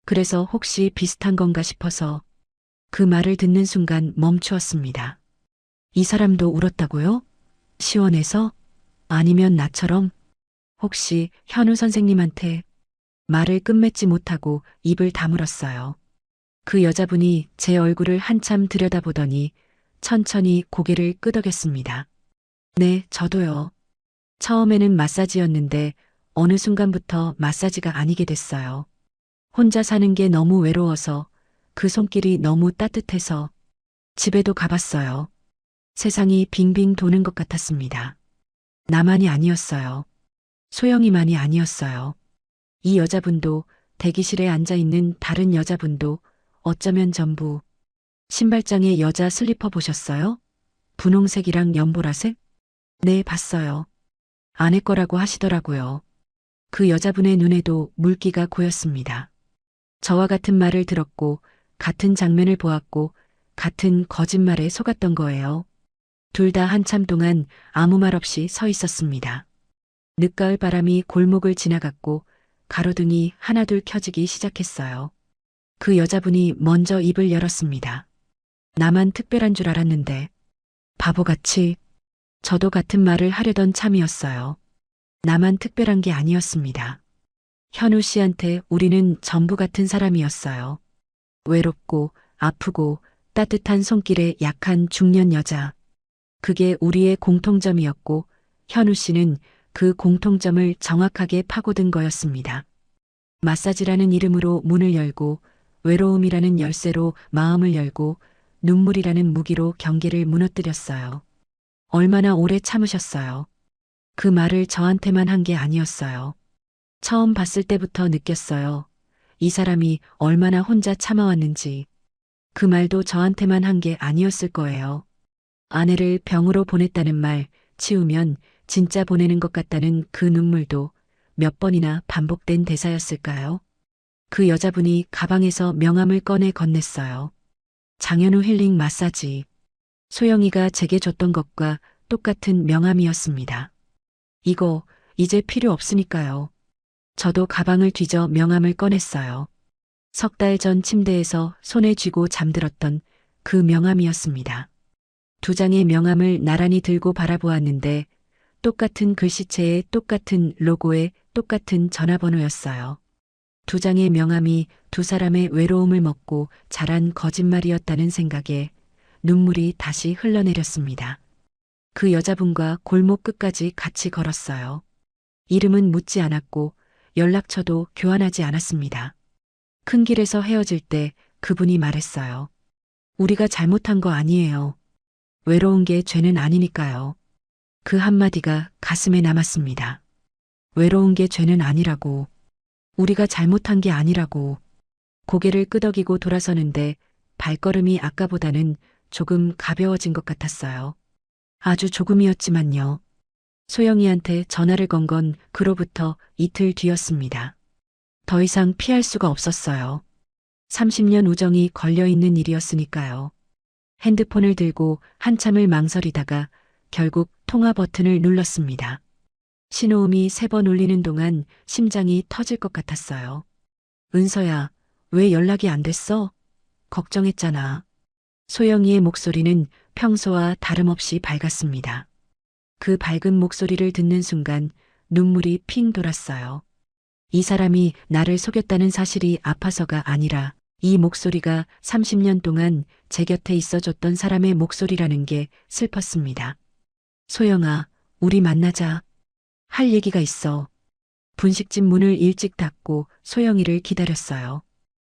A: 그래서 혹시 비슷한 건가 싶어서 그 말을 듣는 순간 멈추었습니다. 이 사람도 울었다고요? 시원해서? 아니면 나처럼? 혹시 현우 선생님한테 말을 끝맺지 못하고 입을 다물었어요. 그 여자분이 제 얼굴을 한참 들여다보더니 천천히 고개를 끄덕였습니다. 네, 저도요. 처음에는 마사지였는데 어느 순간부터 마사지가 아니게 됐어요. 혼자 사는 게 너무 외로워서 그 손길이 너무 따뜻해서 집에도 가봤어요. 세상이 빙빙 도는 것 같았습니다. 나만이 아니었어요. 소영이만이 아니었어요. 이 여자분도 대기실에 앉아 있는 다른 여자분도 어쩌면 전부. 신발장에 여자 슬리퍼 보셨어요? 분홍색이랑 연보라색? 네, 봤어요. 아내 거라고 하시더라고요. 그 여자분의 눈에도 물기가 고였습니다. 저와 같은 말을 들었고 같은 장면을 보았고 같은 거짓말에 속았던 거예요. 둘 다 한참 동안 아무 말 없이 서 있었습니다. 늦가을 바람이 골목을 지나갔고 가로등이 하나둘 켜지기 시작했어요. 그 여자분이 먼저 입을 열었습니다. 나만 특별한 줄 알았는데 바보같이 저도 같은 말을 하려던 참이었어요. 나만 특별한 게 아니었습니다. 현우 씨한테 우리는 전부 같은 사람이었어요. 외롭고 아프고 따뜻한 손길에 약한 중년 여자. 그게 우리의 공통점이었고 현우 씨는 그 공통점을 정확하게 파고든 거였습니다. 마사지라는 이름으로 문을 열고 외로움이라는 열쇠로 마음을 열고 눈물이라는 무기로 경계를 무너뜨렸어요. 얼마나 오래 참으셨어요. 그 말을 저한테만 한 게 아니었어요. 처음 봤을 때부터 느꼈어요. 이 사람이 얼마나 혼자 참아왔는지. 그 말도 저한테만 한 게 아니었을 거예요. 아내를 병으로 보냈다는 말, 치우면 진짜 보내는 것 같다는 그 눈물도 몇 번이나 반복된 대사였을까요? 그 여자분이 가방에서 명함을 꺼내 건넸어요. 장현우 힐링 마사지. 소영이가 제게 줬던 것과 똑같은 명함이었습니다. 이거 이제 필요 없으니까요. 저도 가방을 뒤져 명함을 꺼냈어요. 석 달 전 침대에서 손에 쥐고 잠들었던 그 명함이었습니다. 두 장의 명함을 나란히 들고 바라보았는데 똑같은 글씨체에 똑같은 로고에 똑같은 전화번호였어요. 두 장의 명함이 두 사람의 외로움을 먹고 자란 거짓말이었다는 생각에 눈물이 다시 흘러내렸습니다. 그 여자분과 골목 끝까지 같이 걸었어요. 이름은 묻지 않았고 연락처도 교환하지 않았습니다. 큰 길에서 헤어질 때 그분이 말했어요. 우리가 잘못한 거 아니에요. 외로운 게 죄는 아니니까요. 그 한마디가 가슴에 남았습니다. 외로운 게 죄는 아니라고. 우리가 잘못한 게 아니라고. 고개를 끄덕이고 돌아서는데 발걸음이 아까보다는 조금 가벼워진 것 같았어요. 아주 조금이었지만요. 소영이한테 전화를 건 건 그로부터 이틀 뒤였습니다. 더 이상 피할 수가 없었어요. 30년 우정이 걸려있는 일이었으니까요. 핸드폰을 들고 한참을 망설이다가 결국 통화 버튼을 눌렀습니다. 신호음이 3번 울리는 동안 심장이 터질 것 같았어요. 은서야, 왜 연락이 안 됐어? 걱정했잖아. 소영이의 목소리는 평소와 다름없이 밝았습니다. 그 밝은 목소리를 듣는 순간 눈물이 핑 돌았어요. 이 사람이 나를 속였다는 사실이 아파서가 아니라 이 목소리가 30년 동안 제 곁에 있어줬던 사람의 목소리라는 게 슬펐습니다. 소영아, 우리 만나자. 할 얘기가 있어. 분식집 문을 일찍 닫고 소영이를 기다렸어요.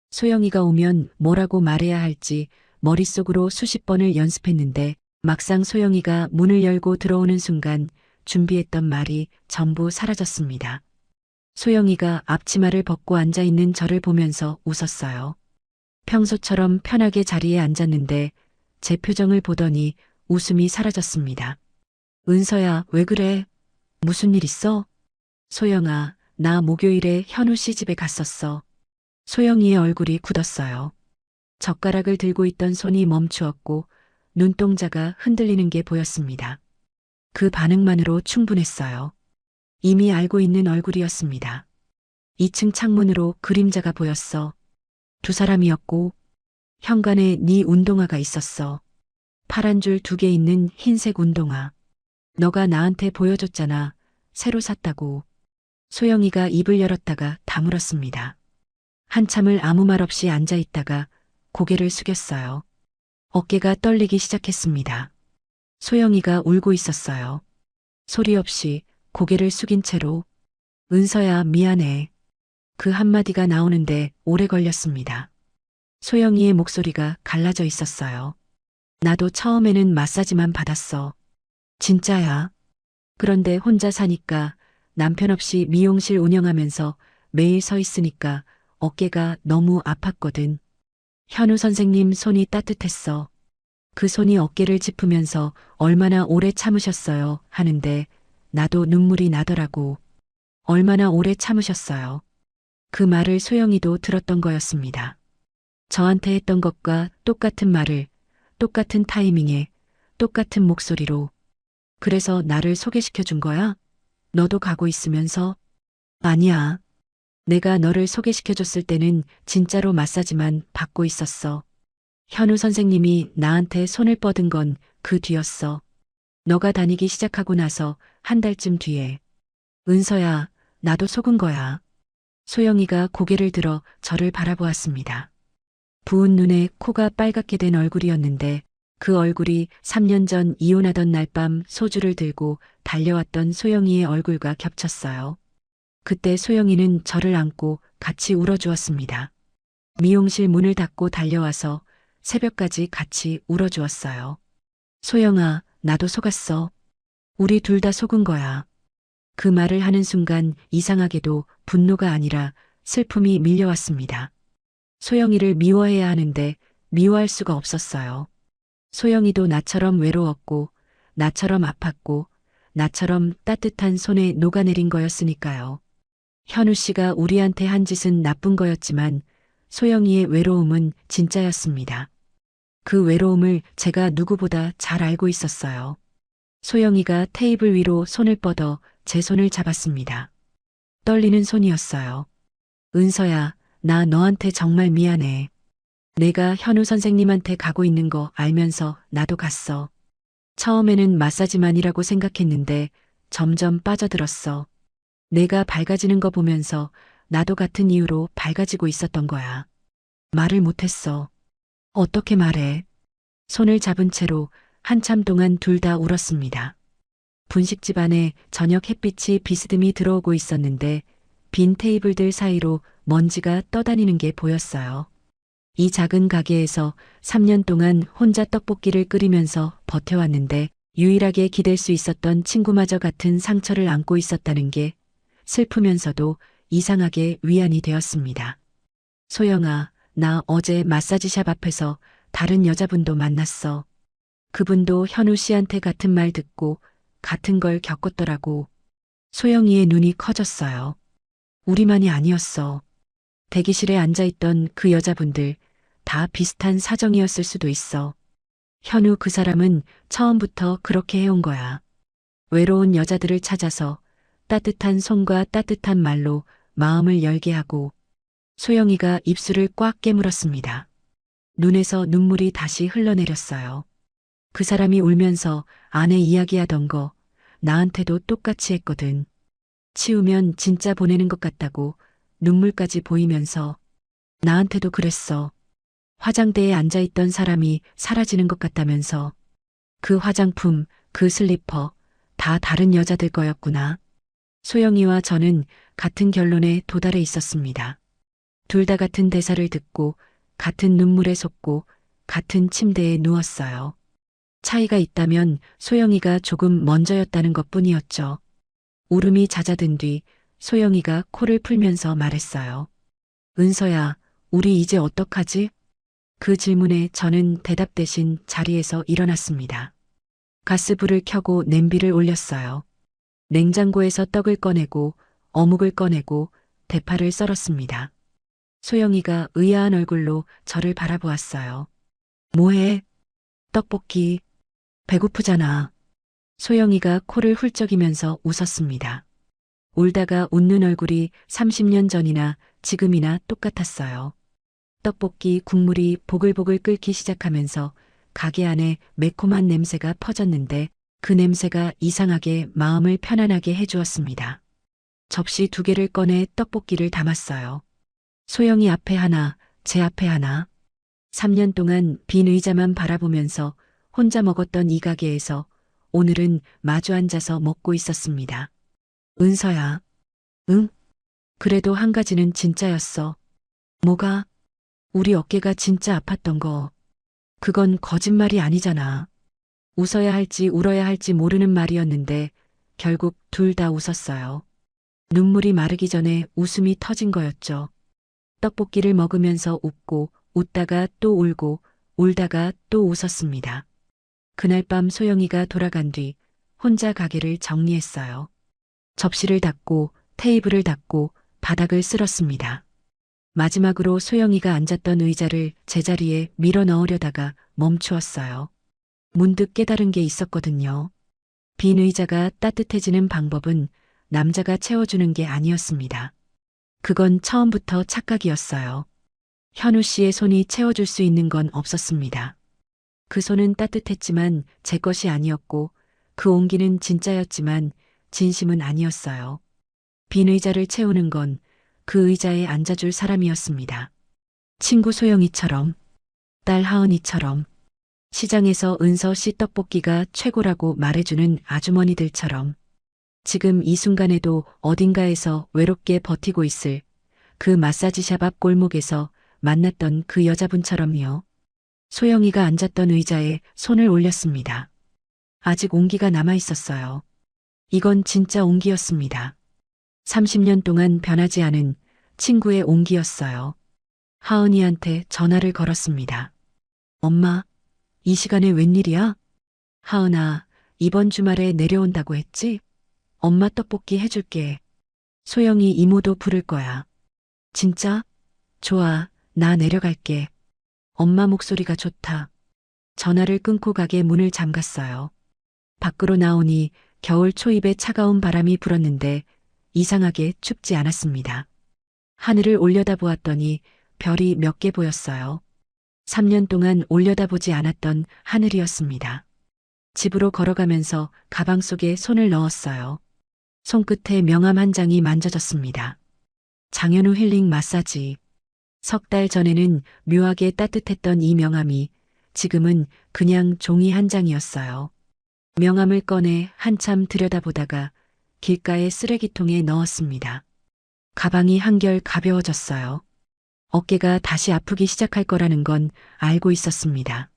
A: 소영이가 오면 뭐라고 말해야 할지 머릿속으로 수십 번을 연습했는데 막상 소영이가 문을 열고 들어오는 순간 준비했던 말이 전부 사라졌습니다. 소영이가 앞치마를 벗고 앉아 있는 저를 보면서 웃었어요. 평소처럼 편하게 자리에 앉았는데 제 표정을 보더니 웃음이 사라졌습니다. 은서야, 왜 그래? 무슨 일 있어? 소영아, 나 목요일에 현우 씨 집에 갔었어. 소영이의 얼굴이 굳었어요. 젓가락을 들고 있던 손이 멈추었고 눈동자가 흔들리는 게 보였습니다. 그 반응만으로 충분했어요. 이미 알고 있는 얼굴이었습니다. 2층 창문으로 그림자가 보였어. 두 사람이었고 현관에 네 운동화가 있었어. 파란 줄 2개 있는 흰색 운동화. 너가 나한테 보여줬잖아. 새로 샀다고. 소영이가 입을 열었다가 다물었습니다. 한참을 아무 말 없이 앉아 있다가 고개를 숙였어요. 어깨가 떨리기 시작했습니다. 소영이가 울고 있었어요. 소리 없이 고개를 숙인 채로 은서야, 미안해. 그 한마디가 나오는데 오래 걸렸습니다. 소영이의 목소리가 갈라져 있었어요. 나도 처음에는 마사지만 받았어. 진짜야. 그런데 혼자 사니까 남편 없이 미용실 운영하면서 매일 서 있으니까 어깨가 너무 아팠거든. 현우 선생님 손이 따뜻했어. 그 손이 어깨를 짚으면서 얼마나 오래 참으셨어요 하는데 나도 눈물이 나더라고. 얼마나 오래 참으셨어요. 그 말을 소영이도 들었던 거였습니다. 저한테 했던 것과 똑같은 말을 똑같은 타이밍에 똑같은 목소리로. 그래서 나를 소개시켜 준 거야? 너도 가고 있으면서? 아니야. 내가 너를 소개시켜 줬을 때는 진짜로 마사지만 받고 있었어. 현우 선생님이 나한테 손을 뻗은 건 그 뒤였어. 너가 다니기 시작하고 나서 한 달쯤 뒤에. 은서야, 나도 속은 거야. 소영이가 고개를 들어 저를 바라보았습니다. 부은 눈에 코가 빨갛게 된 얼굴이었는데 그 얼굴이 3년 전 이혼하던 날 밤 소주를 들고 달려왔던 소영이의 얼굴과 겹쳤어요. 그때 소영이는 저를 안고 같이 울어주었습니다. 미용실 문을 닫고 달려와서 새벽까지 같이 울어주었어요. 소영아, 나도 속았어. 우리 둘 다 속은 거야. 그 말을 하는 순간 이상하게도 분노가 아니라 슬픔이 밀려왔습니다. 소영이를 미워해야 하는데 미워할 수가 없었어요. 소영이도 나처럼 외로웠고, 나처럼 아팠고, 나처럼 따뜻한 손에 녹아내린 거였으니까요. 현우 씨가 우리한테 한 짓은 나쁜 거였지만 소영이의 외로움은 진짜였습니다. 그 외로움을 제가 누구보다 잘 알고 있었어요. 소영이가 테이블 위로 손을 뻗어 제 손을 잡았습니다. 떨리는 손이었어요. 은서야, 나 너한테 정말 미안해. 내가 현우 선생님한테 가고 있는 거 알면서 나도 갔어. 처음에는 마사지만이라고 생각했는데 점점 빠져들었어. 내가 밝아지는 거 보면서 나도 같은 이유로 밝아지고 있었던 거야. 말을 못했어. 어떻게 말해? 손을 잡은 채로 한참 동안 둘 다 울었습니다. 분식집 안에 저녁 햇빛이 비스듬히 들어오고 있었는데 빈 테이블들 사이로 먼지가 떠다니는 게 보였어요. 이 작은 가게에서 3년 동안 혼자 떡볶이를 끓이면서 버텨왔는데 유일하게 기댈 수 있었던 친구마저 같은 상처를 안고 있었다는 게 슬프면서도 이상하게 위안이 되었습니다. 소영아, 나 어제 마사지샵 앞에서 다른 여자분도 만났어. 그분도 현우 씨한테 같은 말 듣고 같은 걸 겪었더라고. 소영이의 눈이 커졌어요. 우리만이 아니었어. 대기실에 앉아있던 그 여자분들 다 비슷한 사정이었을 수도 있어. 현우 그 사람은 처음부터 그렇게 해온 거야. 외로운 여자들을 찾아서 따뜻한 손과 따뜻한 말로 마음을 열게 하고. 소영이가 입술을 꽉 깨물었습니다. 눈에서 눈물이 다시 흘러내렸어요. 그 사람이 울면서 아내 이야기하던 거 나한테도 똑같이 했거든. 치우면 진짜 보내는 것 같다고 눈물까지 보이면서 나한테도 그랬어. 화장대에 앉아있던 사람이 사라지는 것 같다면서 그 화장품, 그 슬리퍼 다 다른 여자들 거였구나. 소영이와 저는 같은 결론에 도달해 있었습니다. 둘 다 같은 대사를 듣고 같은 눈물에 속고 같은 침대에 누웠어요. 차이가 있다면 소영이가 조금 먼저였다는 것뿐이었죠. 울음이 잦아든 뒤 소영이가 코를 풀면서 말했어요. 은서야, 우리 이제 어떡하지? 그 질문에 저는 대답 대신 자리에서 일어났습니다. 가스불을 켜고 냄비를 올렸어요. 냉장고에서 떡을 꺼내고 어묵을 꺼내고 대파를 썰었습니다. 소영이가 의아한 얼굴로 저를 바라보았어요. 뭐해? 떡볶이. 배고프잖아. 소영이가 코를 훌쩍이면서 웃었습니다. 울다가 웃는 얼굴이 30년 전이나 지금이나 똑같았어요. 떡볶이 국물이 보글보글 끓기 시작하면서 가게 안에 매콤한 냄새가 퍼졌는데 그 냄새가 이상하게 마음을 편안하게 해주었습니다. 접시 2개를 꺼내 떡볶이를 담았어요. 소영이 앞에 하나, 제 앞에 하나. 3년 동안 빈 의자만 바라보면서 혼자 먹었던 이 가게에서 오늘은 마주 앉아서 먹고 있었습니다. 은서야. 응? 그래도 한 가지는 진짜였어. 뭐가? 우리 어깨가 진짜 아팠던 거. 그건 거짓말이 아니잖아. 웃어야 할지 울어야 할지 모르는 말이었는데 결국 둘 다 웃었어요. 눈물이 마르기 전에 웃음이 터진 거였죠. 떡볶이를 먹으면서 웃고 웃다가 또 울고 울다가 또 웃었습니다. 그날 밤 소영이가 돌아간 뒤 혼자 가게를 정리했어요. 접시를 닦고 테이블을 닦고 바닥을 쓸었습니다. 마지막으로 소영이가 앉았던 의자를 제자리에 밀어 넣으려다가 멈추었어요. 문득 깨달은 게 있었거든요. 빈 의자가 따뜻해지는 방법은 남자가 채워주는 게 아니었습니다. 그건 처음부터 착각이었어요. 현우 씨의 손이 채워줄 수 있는 건 없었습니다. 그 손은 따뜻했지만 제 것이 아니었고 그 온기는 진짜였지만 진심은 아니었어요. 빈 의자를 채우는 건 그 의자에 앉아줄 사람이었습니다. 친구 소영이처럼, 딸 하은이처럼, 시장에서 은서 씨 떡볶이가 최고라고 말해주는 아주머니들처럼, 지금 이 순간에도 어딘가에서 외롭게 버티고 있을 그 마사지샵 앞 골목에서 만났던 그 여자분처럼요. 소영이가 앉았던 의자에 손을 올렸습니다. 아직 온기가 남아 있었어요. 이건 진짜 온기였습니다. 30년 동안 변하지 않은 친구의 온기였어요. 하은이한테 전화를 걸었습니다. 엄마, 이 시간에 웬일이야? 하은아, 이번 주말에 내려온다고 했지? 엄마 떡볶이 해줄게. 소영이 이모도 부를 거야. 진짜? 좋아, 나 내려갈게. 엄마 목소리가 좋다. 전화를 끊고 가게 문을 잠갔어요. 밖으로 나오니 겨울 초입에 차가운 바람이 불었는데 이상하게 춥지 않았습니다. 하늘을 올려다보았더니 별이 몇 개 보였어요. 3년 동안 올려다보지 않았던 하늘이었습니다. 집으로 걸어가면서 가방 속에 손을 넣었어요. 손끝에 명함 한 장이 만져졌습니다. 장현우 힐링 마사지. 3달 전에는 묘하게 따뜻했던 이 명함이 지금은 그냥 종이 한 장이었어요. 명함을 꺼내 한참 들여다보다가 길가의 쓰레기통에 넣었습니다. 가방이 한결 가벼워졌어요. 어깨가 다시 아프기 시작할 거라는 건 알고 있었습니다.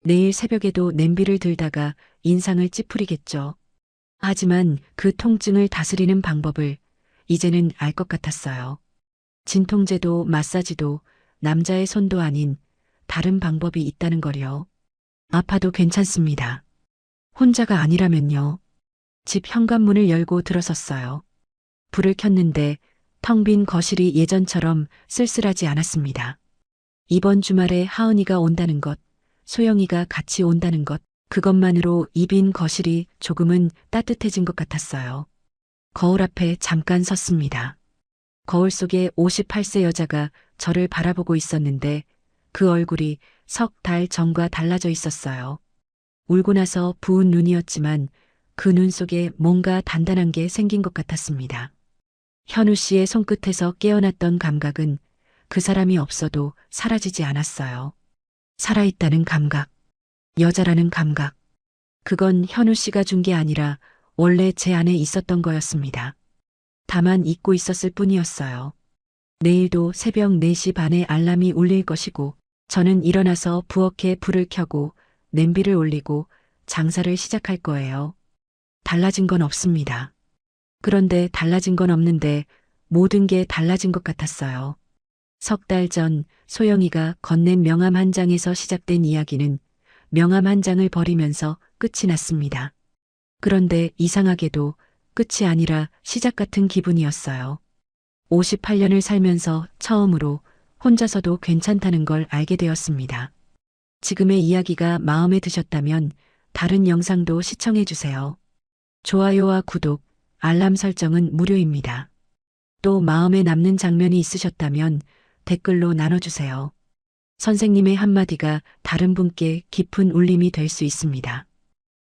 A: 내일 새벽에도 냄비를 들다가 인상을 찌푸리겠죠. 하지만 그 통증을 다스리는 방법을 이제는 알 것 같았어요. 진통제도 마사지도 남자의 손도 아닌 다른 방법이 있다는 거요. 아파도 괜찮습니다. 혼자가 아니라면요. 집 현관문을 열고 들어섰어요. 불을 켰는데 텅 빈 거실이 예전처럼 쓸쓸하지 않았습니다. 이번 주말에 하은이가 온다는 것, 소영이가 같이 온다는 것, 그것만으로 이 빈 거실이 조금은 따뜻해진 것 같았어요. 거울 앞에 잠깐 섰습니다. 거울 속에 58세 여자가 저를 바라보고 있었는데 그 얼굴이 석 달 전과 달라져 있었어요. 울고 나서 부은 눈이었지만 그 눈 속에 뭔가 단단한 게 생긴 것 같았습니다. 현우 씨의 손끝에서 깨어났던 감각은 그 사람이 없어도 사라지지 않았어요. 살아있다는 감각, 여자라는 감각. 그건 현우 씨가 준 게 아니라 원래 제 안에 있었던 거였습니다. 다만 잊고 있었을 뿐이었어요. 내일도 새벽 4시 반에 알람이 울릴 것이고 저는 일어나서 부엌에 불을 켜고 냄비를 올리고 장사를 시작할 거예요. 달라진 건 없습니다. 그런데 달라진 건 없는데 모든 게 달라진 것 같았어요. 석 달 전 소영이가 건넨 명함 한 장에서 시작된 이야기는 명함 한 장을 버리면서 끝이 났습니다. 그런데 이상하게도 끝이 아니라 시작 같은 기분이었어요. 58년을 살면서 처음으로 혼자서도 괜찮다는 걸 알게 되었습니다. 지금의 이야기가 마음에 드셨다면 다른 영상도 시청해 주세요. 좋아요와 구독, 알람 설정은 무료입니다. 또 마음에 남는 장면이 있으셨다면 댓글로 나눠주세요. 선생님의 한마디가 다른 분께 깊은 울림이 될 수 있습니다.